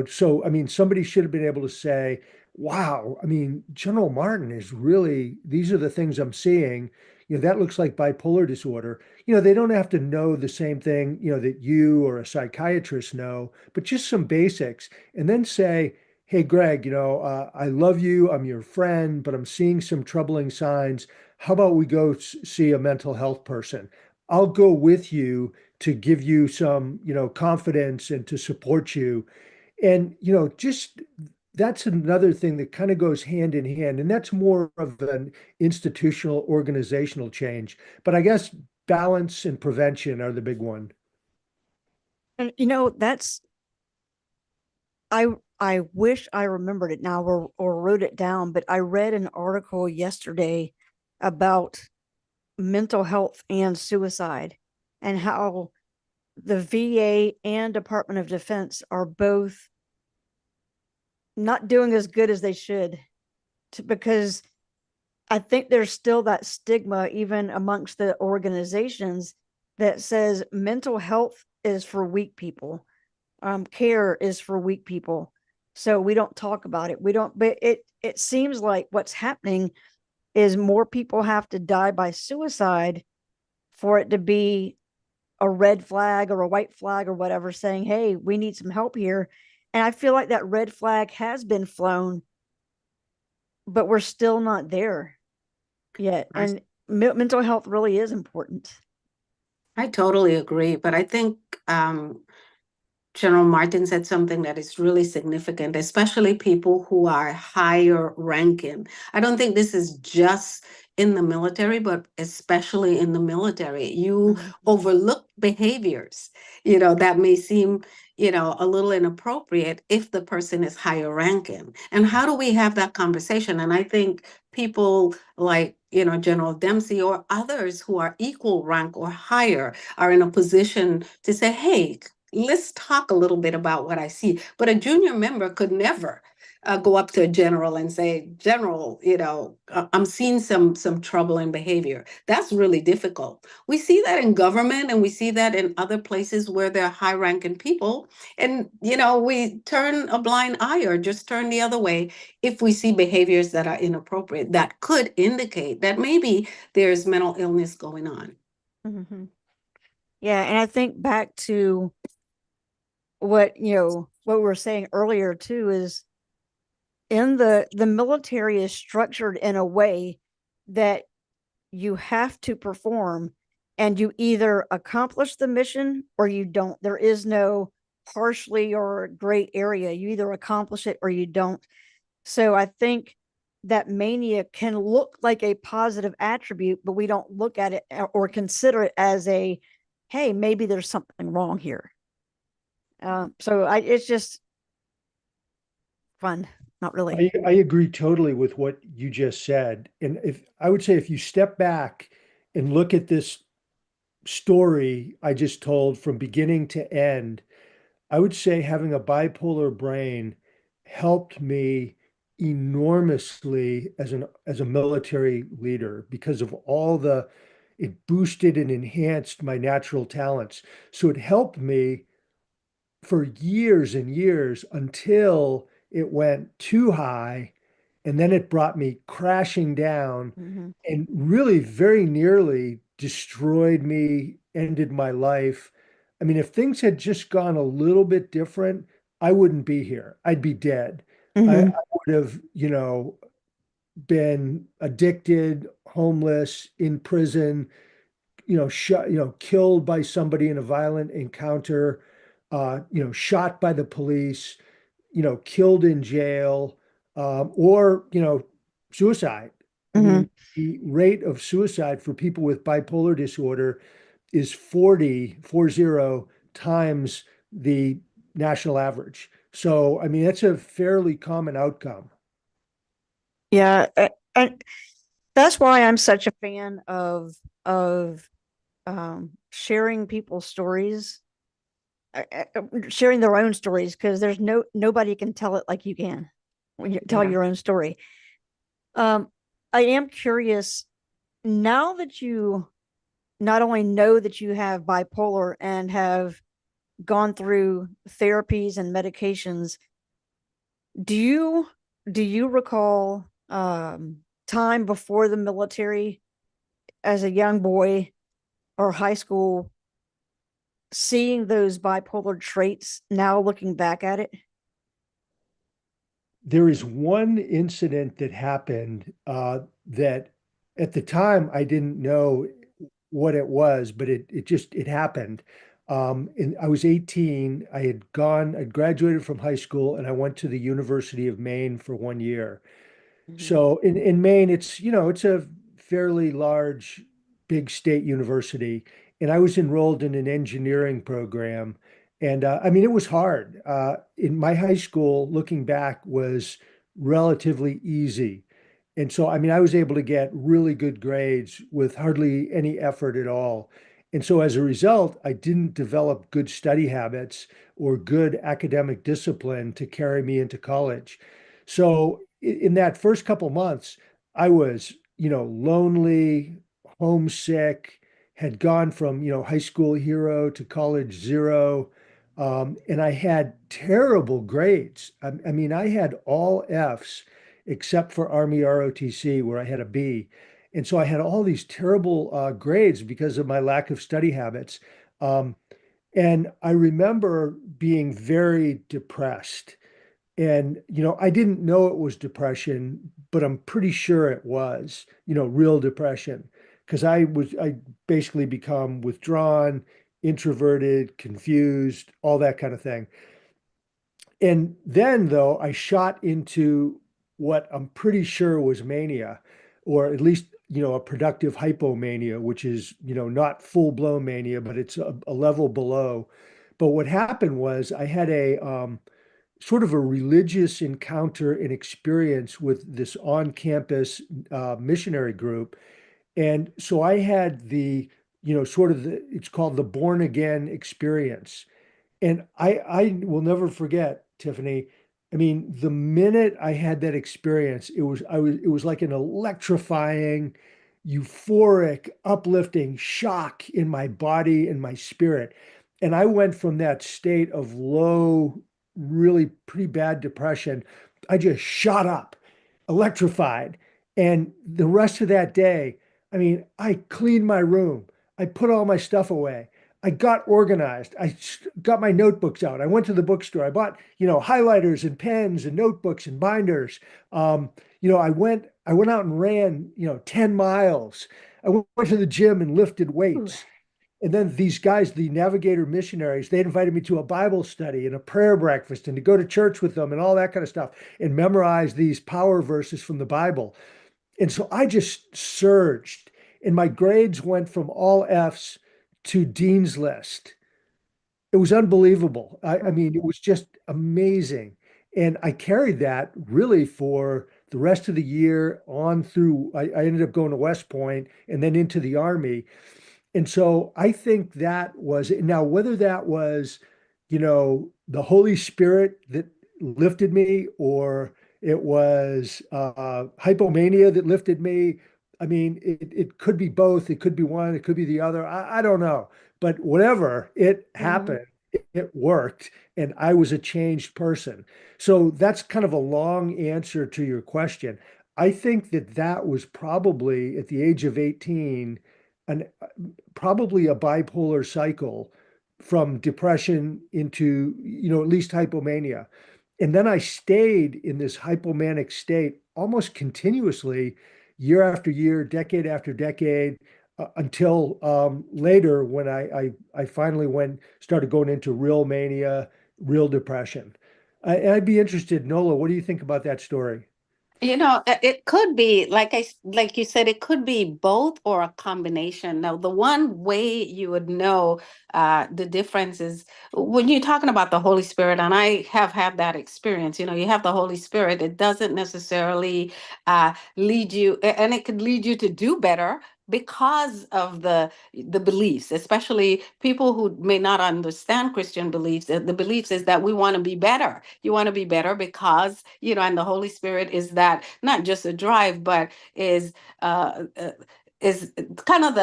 So, I mean, somebody should have been able to say, wow, I mean, General Martin is really, these are the things I'm seeing. That looks like bipolar disorder. They don't have to know the same thing, that you or a psychiatrist know, but just some basics. And then say, hey, Gregg, I love you. I'm your friend, but I'm seeing some troubling signs. How about we go see a mental health person? I'll go with you to give you some, confidence and to support you. And, just that's another thing that kind of goes hand in hand. And that's more of an institutional organizational change. But I guess balance and prevention are the big one. And that's I wish I remembered it now or wrote it down, but I read an article yesterday about mental health and suicide and how the VA and Department of Defense are both not doing as good as they should because I think there's still that stigma even amongst the organizations that says mental health is for weak people. Care is for weak people. So we don't talk about it. But it seems like what's happening is more people have to die by suicide for it to be a red flag or a white flag or whatever saying, hey, we need some help here. And I feel like that red flag has been flown, but we're still not there yet. And mental health really is important. I totally agree, but I think General Martin said something that is really significant, especially people who are higher ranking. I don't think this is just in the military, but especially in the military. You overlook behaviors, that may seem, a little inappropriate if the person is higher ranking. And how do we have that conversation? And I think people like, General Dempsey or others who are equal rank or higher are in a position to say, hey, let's talk a little bit about what I see. But a junior member could never go up to a general and say, General, I'm seeing some troubling behavior. That's really difficult. We see that in government and we see that in other places where there are high-ranking people. And, we turn a blind eye or just turn the other way if we see behaviors that are inappropriate that could indicate that maybe there's mental illness going on. Mm-hmm. Yeah, and I think back to what we were saying earlier too is in the military is structured in a way that you have to perform and you either accomplish the mission or you don't. There is no partially or gray area. You either accomplish it or you don't. So I think that mania can look like a positive attribute, but we don't look at it or consider it as a, hey, maybe there's something wrong here. It's just fun. Not really. I agree totally with what you just said. And if you step back and look at this story I just told from beginning to end, I would say having a bipolar brain helped me enormously as a military leader because of it boosted and enhanced my natural talents. So it helped me for years and years until it went too high, and then it brought me crashing down and really very nearly destroyed me, ended my life. I mean, if things had just gone a little bit different, I wouldn't be here. I'd be dead. I would have, been addicted, homeless, in prison, shot, killed by somebody in a violent encounter, shot by the police, killed in jail, or, suicide. I mean, the rate of suicide for people with bipolar disorder is 40 times the national average. So, I mean, that's a fairly common outcome. Yeah, and that's why I'm such a fan of sharing people's stories, sharing their own stories, because there's nobody can tell it like you can when you tell your own story. I am curious now that you not only know that you have bipolar and have gone through therapies and medications, do you recall time before the military as a young boy or high school seeing those bipolar traits now looking back at it? There is one incident that happened that at the time I didn't know what it was, but it happened. And I was 18. I'd graduated from high school and I went to the University of Maine for 1 year. So in Maine, it's a fairly large, big state university, and I was enrolled in an engineering program. And I mean, it was hard. In my high school, looking back, was relatively easy. And so, I mean, I was able to get really good grades with hardly any effort at all. And so, as a result, I didn't develop good study habits or good academic discipline to carry me into college. So, in that first couple months, I was, lonely, homesick, had gone from, high school hero to college zero. And I had terrible grades. I mean, I had all Fs except for Army ROTC, where I had a B. And so I had all these terrible grades because of my lack of study habits. Um, and I remember being very depressed. And, I didn't know it was depression, but I'm pretty sure it was, real depression. Because I basically become withdrawn, introverted, confused, all that kind of thing. And then, though, I shot into what I'm pretty sure was mania, or at least, a productive hypomania, which is, not full-blown mania, but it's a level below. But what happened was I had a sort of a religious encounter and experience with this on-campus missionary group. And so I had sort of it's called the born again experience. And I will never forget, Tiffany. I mean, the minute I had that experience, it was like an electrifying, euphoric, uplifting shock in my body and my spirit. And I went from that state of low, really pretty bad depression. I just shot up, electrified. And the rest of that day, I mean, I cleaned my room. I put all my stuff away. I got organized. I got my notebooks out. I went to the bookstore. I bought, highlighters and pens and notebooks and binders. Um, I went out and ran, 10 miles. I went to the gym and lifted Ooh. weights. And then these guys, the Navigator missionaries, they invited me to a Bible study and a prayer breakfast and to go to church with them and all that kind of stuff and memorize these power verses from the Bible. And so I just surged, and my grades went from all F's to Dean's List. It was unbelievable. I mean, it was just amazing. And I carried that really for the rest of the year on through. I ended up going to West Point and then into the Army. And so I think that was now whether that was, the Holy Spirit that lifted me or it was hypomania that lifted me. I mean, it could be both. It could be one. It could be the other. I don't know. But whatever, it Mhm. happened. It worked. And I was a changed person. So that's kind of a long answer to your question. I think that that was probably at the age of 18 an probably a bipolar cycle from depression into, at least hypomania. And then I stayed in this hypomanic state almost continuously, year after year, decade after decade, until later when I finally started going into real mania, real depression. I'd be interested, Nola, what do you think about that story? It could be like you said, it could be both or a combination. Now, the one way you would know the difference is when you're talking about the Holy Spirit, and I have had that experience. You have the Holy Spirit. It doesn't necessarily lead you, and it could lead you to do better because of the beliefs, especially people who may not understand Christian beliefs. The beliefs is that we want to be better. You want to be better because, and the Holy Spirit is that not just a drive, but is uh, uh, is kind of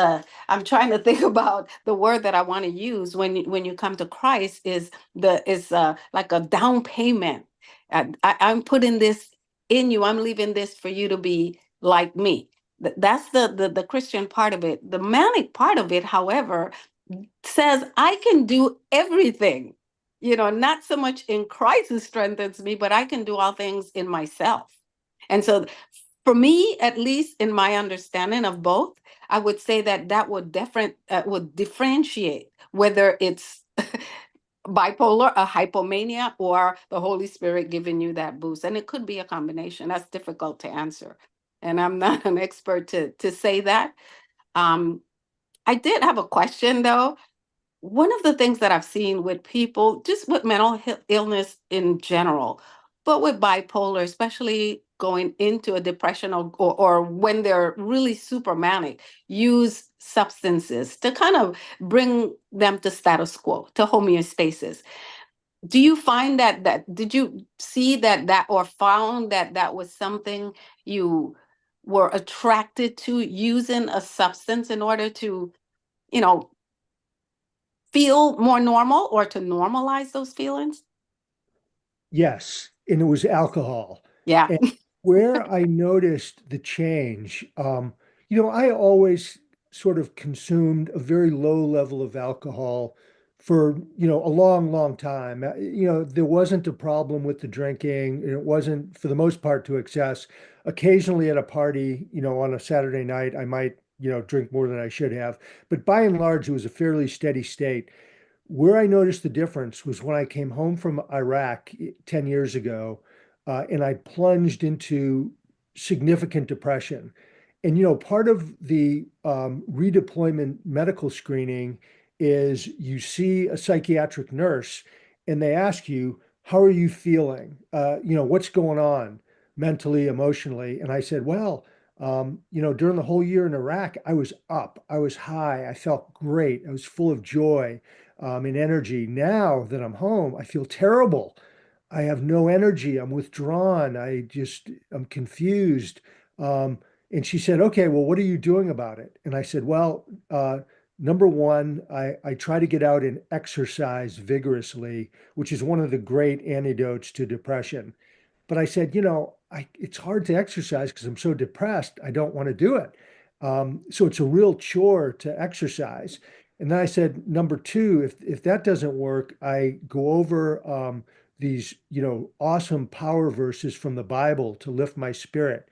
I'm trying to think about the word that I want to use when you come to Christ is like a down payment. I'm putting this in you. I'm leaving this for you to be like me. That's the Christian part of it. The manic part of it, however, says I can do everything. Not so much in Christ who strengthens me, but I can do all things in myself. And so, for me, at least in my understanding of both, I would say that would differentiate whether it's bipolar, a hypomania, or the Holy Spirit giving you that boost. And it could be a combination. That's difficult to answer. And I'm not an expert to say that. Um, I did have a question though. One of the things that I've seen with people, just with mental illness in general, but with bipolar, especially going into a depression or when they're really super manic, use substances to kind of bring them to status quo, to homeostasis. Do you find did you see that or found that was something you were attracted to using a substance in order to, you know, feel more normal or to normalize those feelings? Yes, and it was alcohol. Yeah. And where I noticed the change, I always sort of consumed a very low level of alcohol for, a long, long time. There wasn't a problem with the drinking, and it wasn't, for the most part, to excess. Occasionally at a party, on a Saturday night, I might, drink more than I should have. But by and large, it was a fairly steady state. Where I noticed the difference was when I came home from Iraq 10 years ago, and I plunged into significant depression. And, part of the redeployment medical screening is you see a psychiatric nurse and they ask you, how are you feeling? What's going on mentally, emotionally? And I said, well, during the whole year in Iraq, I was up, I was high, I felt great, I was full of joy and energy. Now that I'm home, I feel terrible. I have no energy. I'm withdrawn. I'm confused. Um, and she said, okay, well, what are you doing about it? And I said, well, number one, I try to get out and exercise vigorously, which is one of the great antidotes to depression. But I said, it's hard to exercise because I'm so depressed. I don't want to do it. So it's a real chore to exercise. And then I said, number two, if that doesn't work, I go over these, awesome power verses from the Bible to lift my spirit.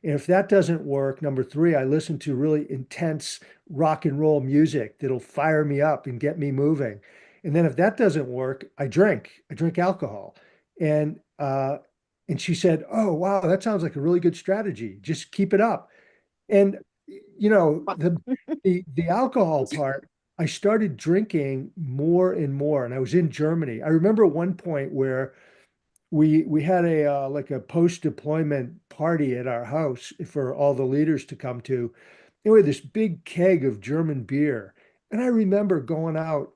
And if that doesn't work, number three, I listen to really intense rock and roll music that'll fire me up and get me moving. And then if that doesn't work, I drink. I drink alcohol. And and she said, "Oh, wow, that sounds like a really good strategy. Just keep it up." And the alcohol part, I started drinking more and more, and I was in Germany. I remember at one point where we had a like a post-deployment party at our house for all the leaders to come to. And we had this big keg of German beer. And I remember going out,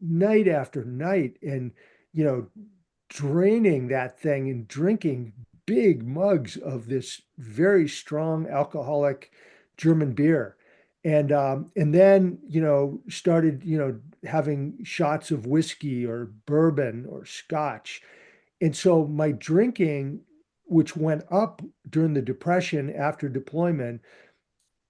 night after night and, you know, draining that thing and drinking big mugs of this very strong alcoholic German beer. And then, started, having shots of whiskey or bourbon or scotch. And so my drinking, which went up during the depression after deployment,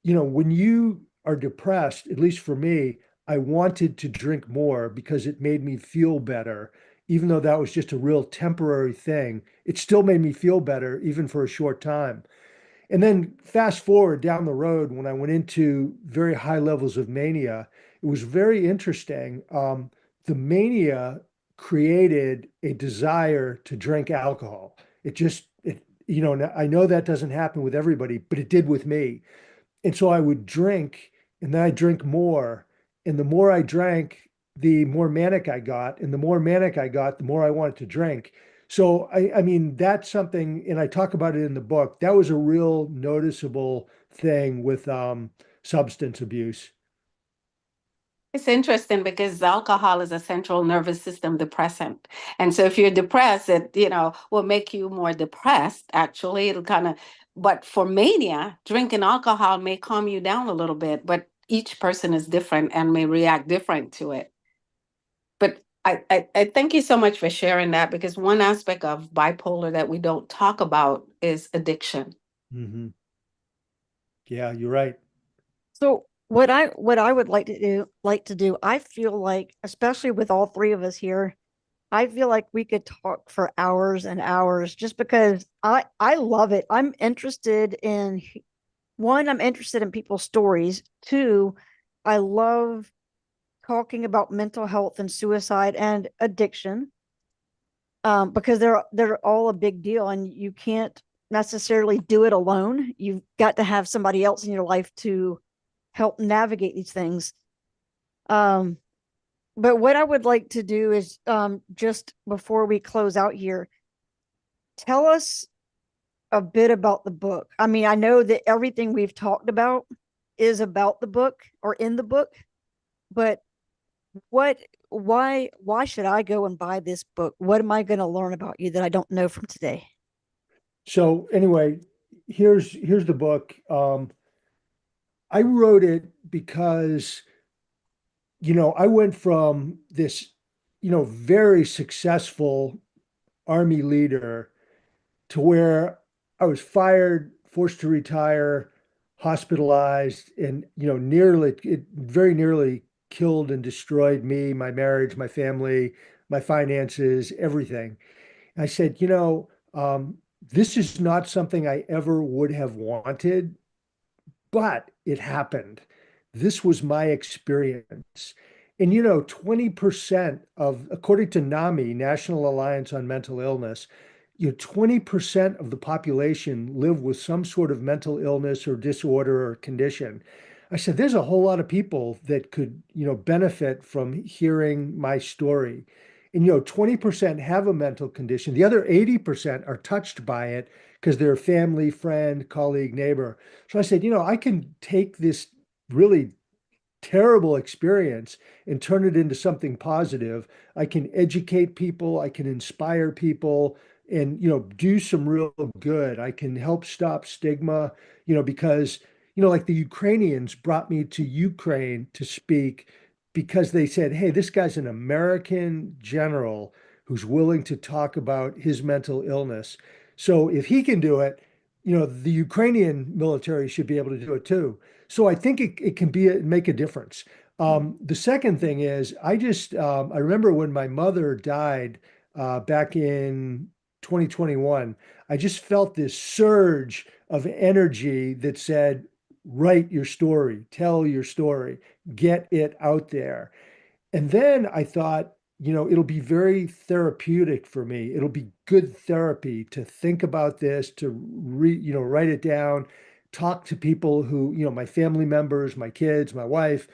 when you are depressed, at least for me, I wanted to drink more because it made me feel better. Even though that was just a real temporary thing, it still made me feel better, even for a short time. And then fast forward down the road when I went into very high levels of mania, it was very interesting. The mania created a desire to drink alcohol. I know that doesn't happen with everybody, but it did with me. And so I would drink and then I drink more. And the more I drank, the more manic I got. And the more manic I got, the more I wanted to drink. So I mean, that's something, and I talk about it in the book. That was a real noticeable thing with substance abuse. It's interesting because alcohol is a central nervous system depressant. And so if you're depressed, it, will make you more depressed. Actually, it'll kind of, but for mania, drinking alcohol may calm you down a little bit, but each person is different and may react different to it. But I thank you so much for sharing that because one aspect of bipolar that we don't talk about is addiction. Hmm. Yeah, you're right. So what I would like to do, I feel like, especially with all three of us here, I feel like we could talk for hours and hours just because I love it. I'm interested in people's stories. Two, I love talking about mental health and suicide and addiction, because they're all a big deal, and you can't necessarily do it alone. You've got to have somebody else in your life to help navigate these things. Um, but what I would like to do is, just before we close out here, tell us a bit about the book. I mean, I know that everything we've talked about is about the book or in the book, but what why should I go and buy this book? What am I going to learn about you that I don't know from today? So anyway, here's the book. I wrote it because, I went from this, very successful army leader to where I was fired, forced to retire. hospitalized, and nearly it very nearly killed and destroyed me, my marriage, my family, my finances, everything. I said, this is not something I ever would have wanted, but it happened. This was my experience. And 20% of, according to NAMI, National Alliance on Mental Illness, 20% of the population live with some sort of mental illness or disorder or condition. I said, there's a whole lot of people that could, benefit from hearing my story. And 20% have a mental condition. The other 80% are touched by it because they're a family, friend, colleague, neighbor. So I said, I can take this really terrible experience and turn it into something positive. I can educate people, I can inspire people, and do some real good. I can help stop stigma, because like the Ukrainians brought me to Ukraine to speak because they said, hey, this guy's an American general who's willing to talk about his mental illness. So if he can do it, the Ukrainian military should be able to do it too. So I think it can make a difference. The second thing is, I remember when my mother died back in 2021, I just felt this surge of energy that said, write your story, tell your story, get it out there. And then I thought, it'll be very therapeutic for me. It'll be good therapy to think about this, to write it down, talk to people who, my family members, my kids, my wife,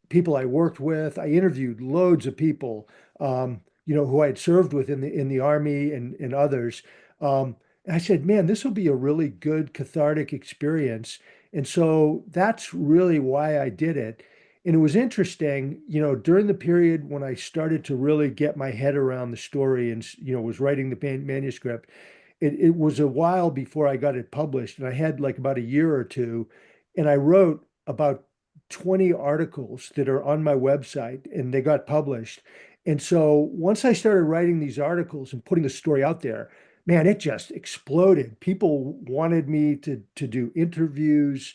people I worked with. I interviewed loads of people, who I had served with in the army and others. And I said, man, this will be a really good cathartic experience. And so that's really why I did it. And it was interesting, during the period when I started to really get my head around the story and, was writing the manuscript, it was a while before I got it published. And I had like about a year or two, and I wrote about 20 articles that are on my website and they got published. And so once I started writing these articles and putting the story out there, man, it just exploded. People wanted me to do interviews,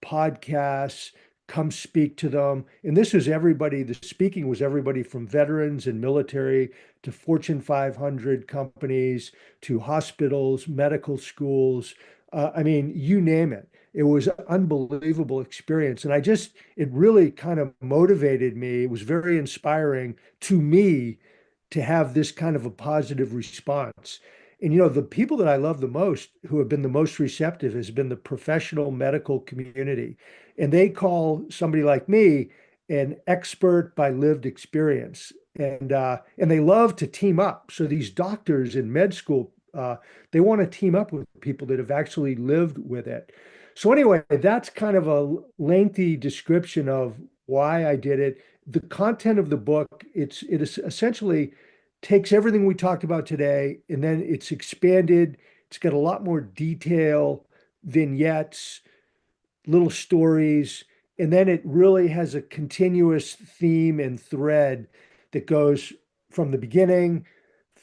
podcasts, come speak to them. And this was everybody, the speaking was everybody from veterans and military to Fortune 500 companies to hospitals, medical schools. I mean, you name it. It was an unbelievable experience. And it really kind of motivated me. It was very inspiring to me to have this kind of a positive response. And the people that I love the most, who have been the most receptive, has been the professional medical community. And they call somebody like me an expert by lived experience. And they love to team up. So these doctors in med school, they want to team up with people that have actually lived with it. So anyway, that's kind of a lengthy description of why I did it. The content of the book, it is essentially takes everything we talked about today, and then it's expanded. It's got a lot more detail, vignettes, little stories, and then it really has a continuous theme and thread that goes from the beginning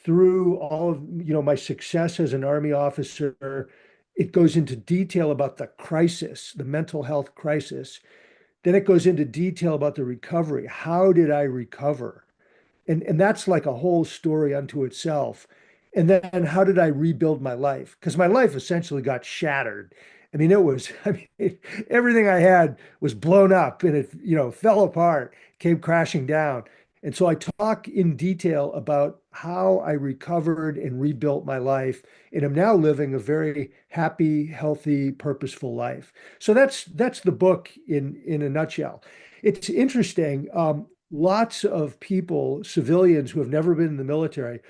through all of my success as an Army officer. It goes into detail about the crisis, the mental health crisis. Then it goes into detail about the recovery. How did I recover? And that's like a whole story unto itself. And then how did I rebuild my life? Because my life essentially got shattered. I mean, everything I had was blown up and it, fell apart, came crashing down. And so I talk in detail about how I recovered and rebuilt my life and am now living a very happy, healthy, purposeful life. So that's the book in a nutshell. It's interesting. Lots of people, civilians who have never been in the military,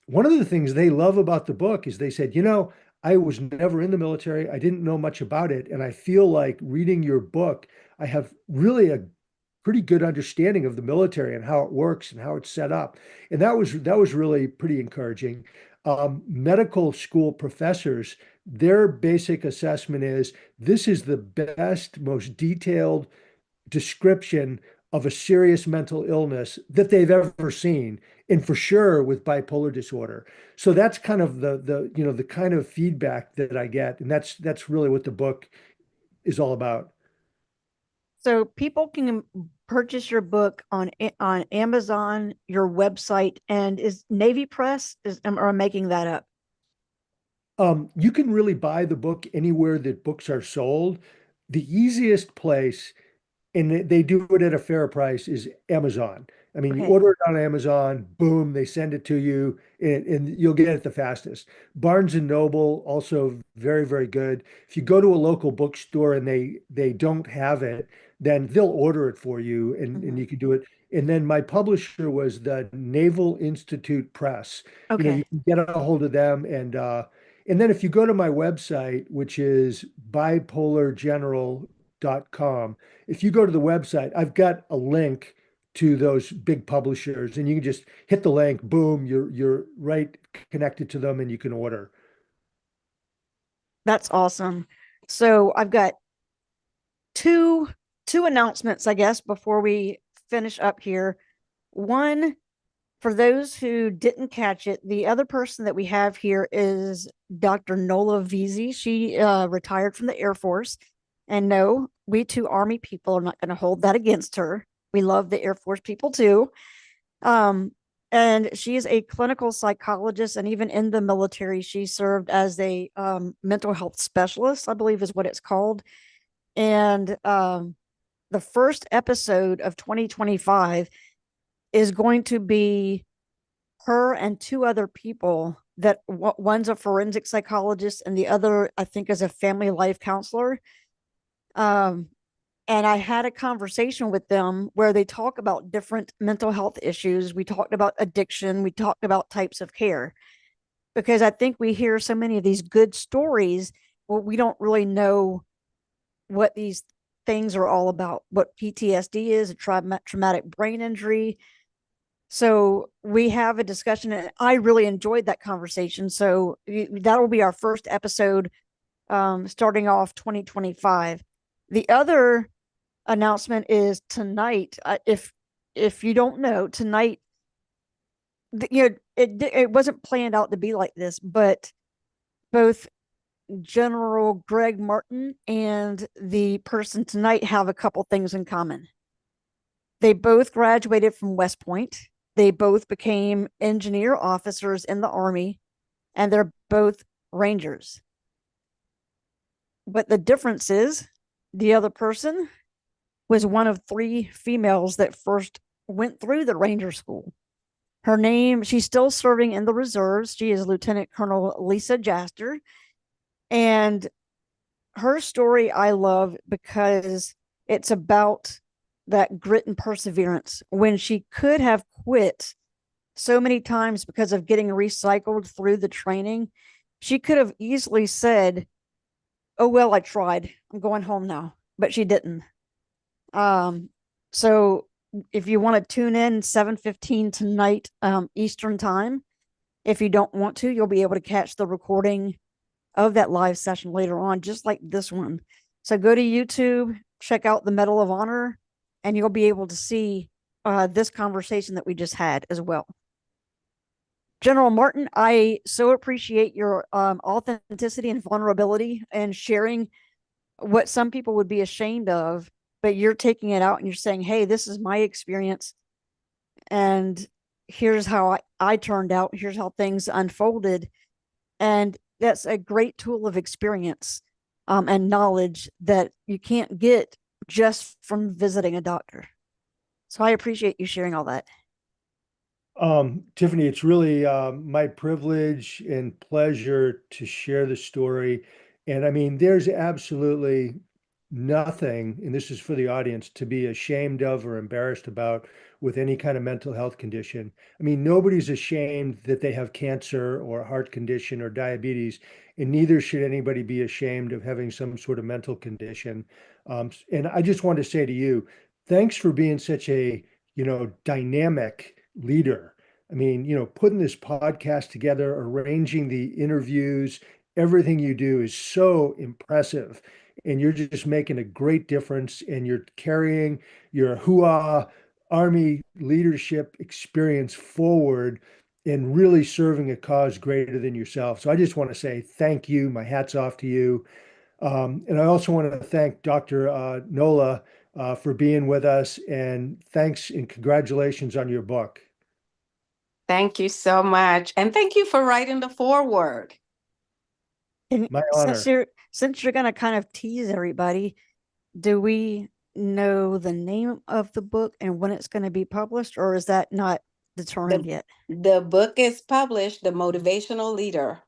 one of the things they love about the book is they said, I was never in the military. I didn't know much about it. And I feel like reading your book, I have really a pretty good understanding of the military and how it works and how it's set up. And that was really pretty encouraging. Medical school professors, their basic assessment is this is the best, most detailed description of a serious mental illness that they've ever seen, and for sure with bipolar disorder. So that's kind of the kind of feedback that I get, and that's really what the book is all about. So people can purchase your book on Amazon, your website, and is Navy Press or I'm making that up? You can really buy the book anywhere that books are sold. The easiest place, and they do it at a fair price, is Amazon. I mean, you Okay. order it on Amazon, boom, they send it to you, and you'll get it the fastest. Barnes and Noble also very, very good. If you go to a local bookstore and they don't have it, then they'll order it for you, and Mhm. you can do it. And then my publisher was the Naval Institute Press. You Okay. can get a hold of them, and then if you go to my website, which is bipolargeneral.com, if you go to the website, I've got a link to those big publishers, and you can just hit the link, boom, you're right connected to them, and you can order. That's awesome. So I've got two two announcements, I guess, before we finish up here. One, for those who didn't catch it, the other person that we have here is Dr. Nola Veazey. She retired from the Air Force. And no, we two Army people are not going to hold that against her. We love the Air Force people too. Um, and she is a clinical psychologist, and even in the military, she served as a mental health specialist, I believe is what it's called. And the first episode of 2025 is going to be her and two other people that one's a forensic psychologist and the other I think is a family life counselor. um, and I had a conversation with them where they talk about different mental health issues. We talked about addiction, we talked about types of care, because I think we hear so many of these good stories, well, we don't really know what these things are all about, what PTSD is, a traumatic brain injury. So we have a discussion, and I really enjoyed that conversation. So that will be our first episode, starting off 2025. The other announcement is tonight. If you don't know, tonight, it wasn't planned out to be like this, but both General Gregg Martin and the person tonight have a couple things in common. They both graduated from West Point. They both became engineer officers in the Army, and they're both Rangers. But the difference is the other person was one of three females that first went through the Ranger School. Her name, she's still serving in the reserves. She is Lieutenant Colonel Lisa Jaster. And her story I love because it's about that grit and perseverance when she could have quit so many times because of getting recycled through the training. She could have easily said, "Oh well, I tried. I'm going home now," but she didn't. Um, so if you want to tune in 7:15 tonight, Eastern time, if you don't want to, you'll be able to catch the recording of that live session later on, just like this one. So go to YouTube, check out the Medal of Honor, and you'll be able to see this conversation that we just had as well. General Martin, I so appreciate your authenticity and vulnerability and sharing what some people would be ashamed of, but you're taking it out and you're saying, hey, this is my experience. And here's how I turned out. Here's how things unfolded. And that's a great tool of experience and knowledge that you can't get just from visiting a doctor. So I appreciate you sharing all that. Tiffany, it's really my privilege and pleasure to share the story. And I mean, there's absolutely nothing, and this is for the audience, to be ashamed of or embarrassed about with any kind of mental health condition. I mean, nobody's ashamed that they have cancer or a heart condition or diabetes, and neither should anybody be ashamed of having some sort of mental condition. And I just want to say to you, thanks for being such a, dynamic leader. I mean, putting this podcast together, arranging the interviews, everything you do is so impressive. And you're just making a great difference, and you're carrying your hua Army leadership experience forward and really serving a cause greater than yourself. So I just want to say thank you. My hat's off to you. And I also want to thank Dr. Nola for being with us, and thanks and congratulations on your book. Thank you so much. And thank you for writing the foreword. And My honor. since you're going to kind of tease everybody, do we know the name of the book and when it's going to be published, or is that not determined yet? The book is published, The Motivational Leader,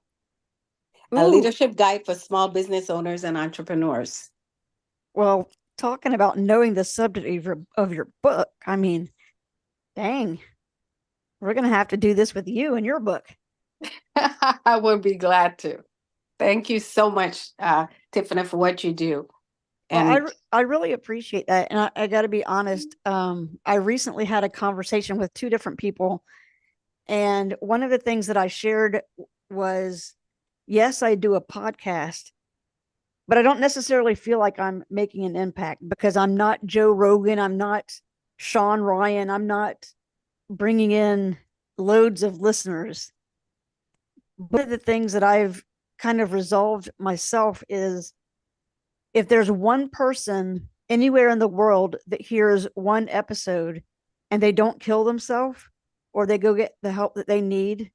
a Ooh, leadership guide for small business owners and entrepreneurs. well, talking about knowing the subject of your book, I mean, dang, we're going to have to do this with you and your book. I would be glad to. Thank you so much, Tiffany, for what you do. Well, And I really appreciate that. And I got to be honest, I recently had a conversation with two different people. And one of the things that I shared was, yes, I do a podcast, but I don't necessarily feel like I'm making an impact because I'm not Joe Rogan. I'm not Sean Ryan. I'm not bringing in loads of listeners. One of the things that I've kind of resolved myself is if there's one person anywhere in the world that hears one episode and they don't kill themselves or they go get the help that they need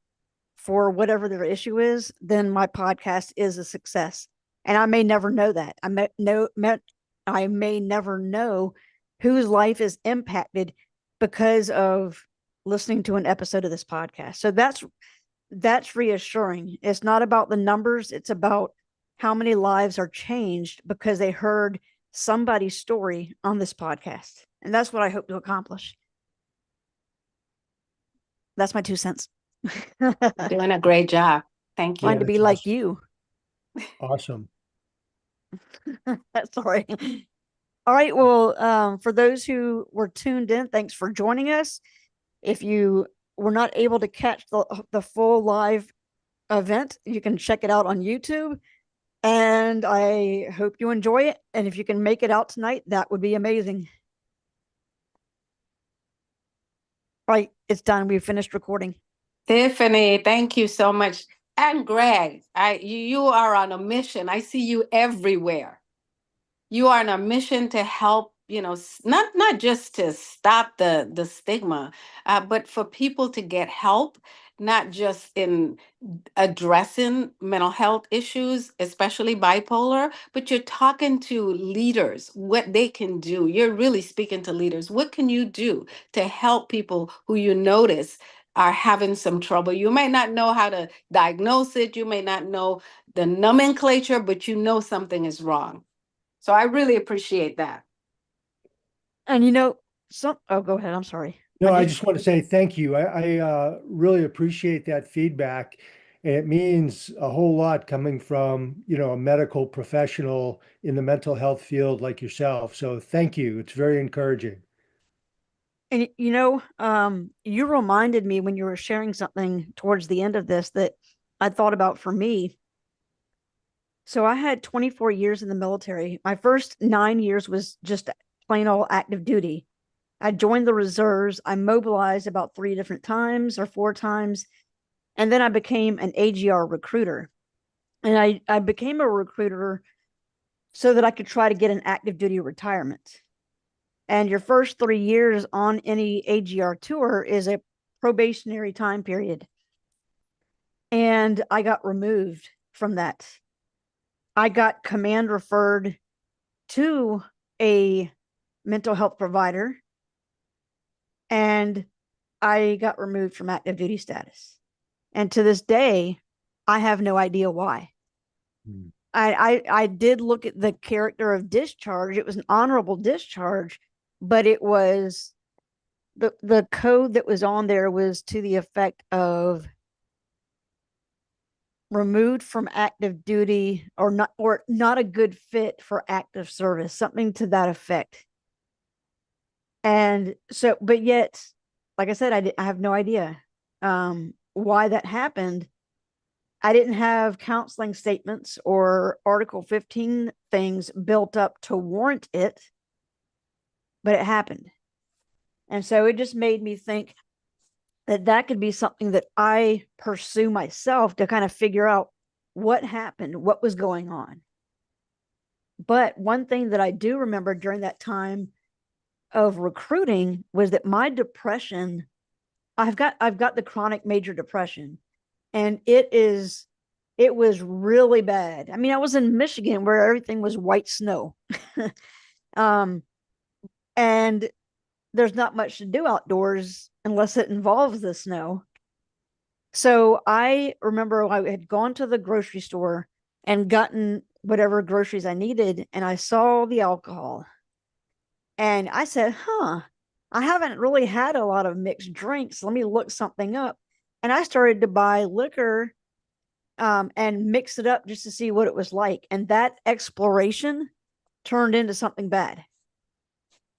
for whatever their issue is, then my podcast is a success. And I may never know that. I may never know whose life is impacted because of listening to an episode of this podcast. So that's reassuring. It's not about the numbers, it's about how many lives are changed because they heard somebody's story on this podcast. And that's what I hope to accomplish. That's my 2 cents. doing a great job. Thank Trying you. to be like you. Awesome. Sorry. All right. Well, for those who were tuned in, thanks for joining us. If you were not able to catch the full live event, you can check it out on YouTube. And I hope you enjoy it. And if you can make it out tonight, that would be amazing. Right. It's done. We've finished recording. Tiffany, thank you so much. And Greg, you are on a mission. I see you everywhere. You are on a mission to help, not just to stop the stigma, but for people to get help, not just in addressing mental health issues, especially bipolar, but you're talking to leaders, what they can do. You're really speaking to leaders. What can you do to help people who you notice are having some trouble? You may not know how to diagnose it. You may not know the nomenclature, but you know something is wrong. So I really appreciate that. And go ahead. I'm sorry. No, I just want to say thank you. I really appreciate that feedback. And it means a whole lot coming from, a medical professional in the mental health field like yourself. So thank you. It's very encouraging. And you reminded me when you were sharing something towards the end of this that I thought about for me. So I had 24 years in the military. My first 9 years was just plain old active duty. I joined the reserves. I mobilized about 3 different times or 4 times. And then I became an AGR recruiter. And I became a recruiter so that I could try to get an active duty retirement. And your first 3 years on any AGR tour is a probationary time period. And I got removed from that. I got command referred to a mental health provider, and I got removed from active duty status. And to this day, I have no idea why. I did look at the character of discharge. It was an honorable discharge, but it was the code that was on there was to the effect of removed from active duty or not a good fit for active service, something to that effect. And so, but yet, like I said, I have no idea why that happened. I didn't have counseling statements or Article 15 things built up to warrant it, but it happened. And so it just made me think that could be something that I pursue myself to kind of figure out what happened, what was going on. But one thing that I do remember during that time of recruiting was that my depression, I've got the chronic major depression, and it was really bad. I mean, I was in Michigan where everything was white snow. And there's not much to do outdoors unless it involves the snow. So I remember I had gone to the grocery store and gotten whatever groceries I needed, and I saw the alcohol. And I said, I haven't really had a lot of mixed drinks. Let me look something up. And I started to buy liquor and mix it up just to see what it was like. And that exploration turned into something bad.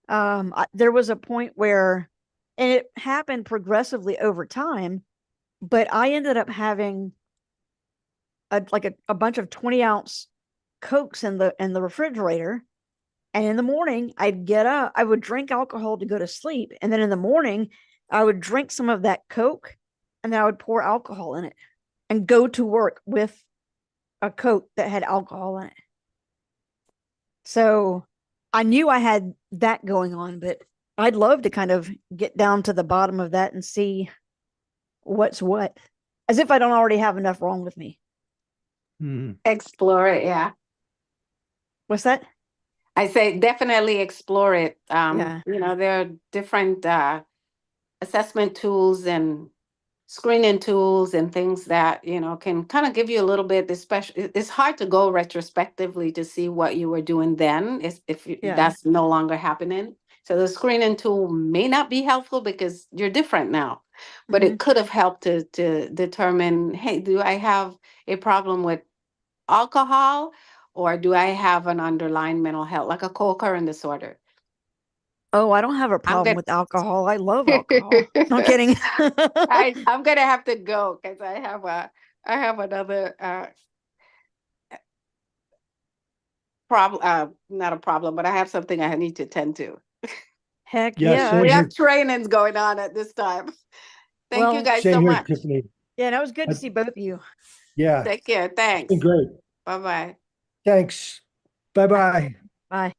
There was a point where, and it happened progressively over time, but I ended up having a bunch of 20-ounce Cokes in the refrigerator. And in the morning, I'd get up, I would drink alcohol to go to sleep. And then in the morning, I would drink some of that Coke, and then I would pour alcohol in it and go to work with a Coke that had alcohol in it. So I knew I had that going on, but I'd love to kind of get down to the bottom of that and see what's what, as if I don't already have enough wrong with me. Explore it, yeah. What's that? I say definitely explore it. Yeah. You know, there are different assessment tools and screening tools and things that, you know, can kind of give you a little bit, especially it's hard to go retrospectively to see what you were doing then if that's no longer happening. So the screening tool may not be helpful because you're different now, but it could have helped to determine, hey, do I have a problem with alcohol, or do I have an underlying mental health, like a co-occurring disorder? Oh, I don't have a problem with alcohol. I love alcohol. No kidding. I'm gonna have to go because I have another problem, not a problem, but I have something I need to tend to. Heck Yeah, We yeah. have trainings going on at this time. Thank you guys so Same here, much. Tiffany. Yeah, and it was good to see both of you. Yeah, Take care. it's Thanks. been great. Bye-bye. Thanks. Bye-bye. Bye.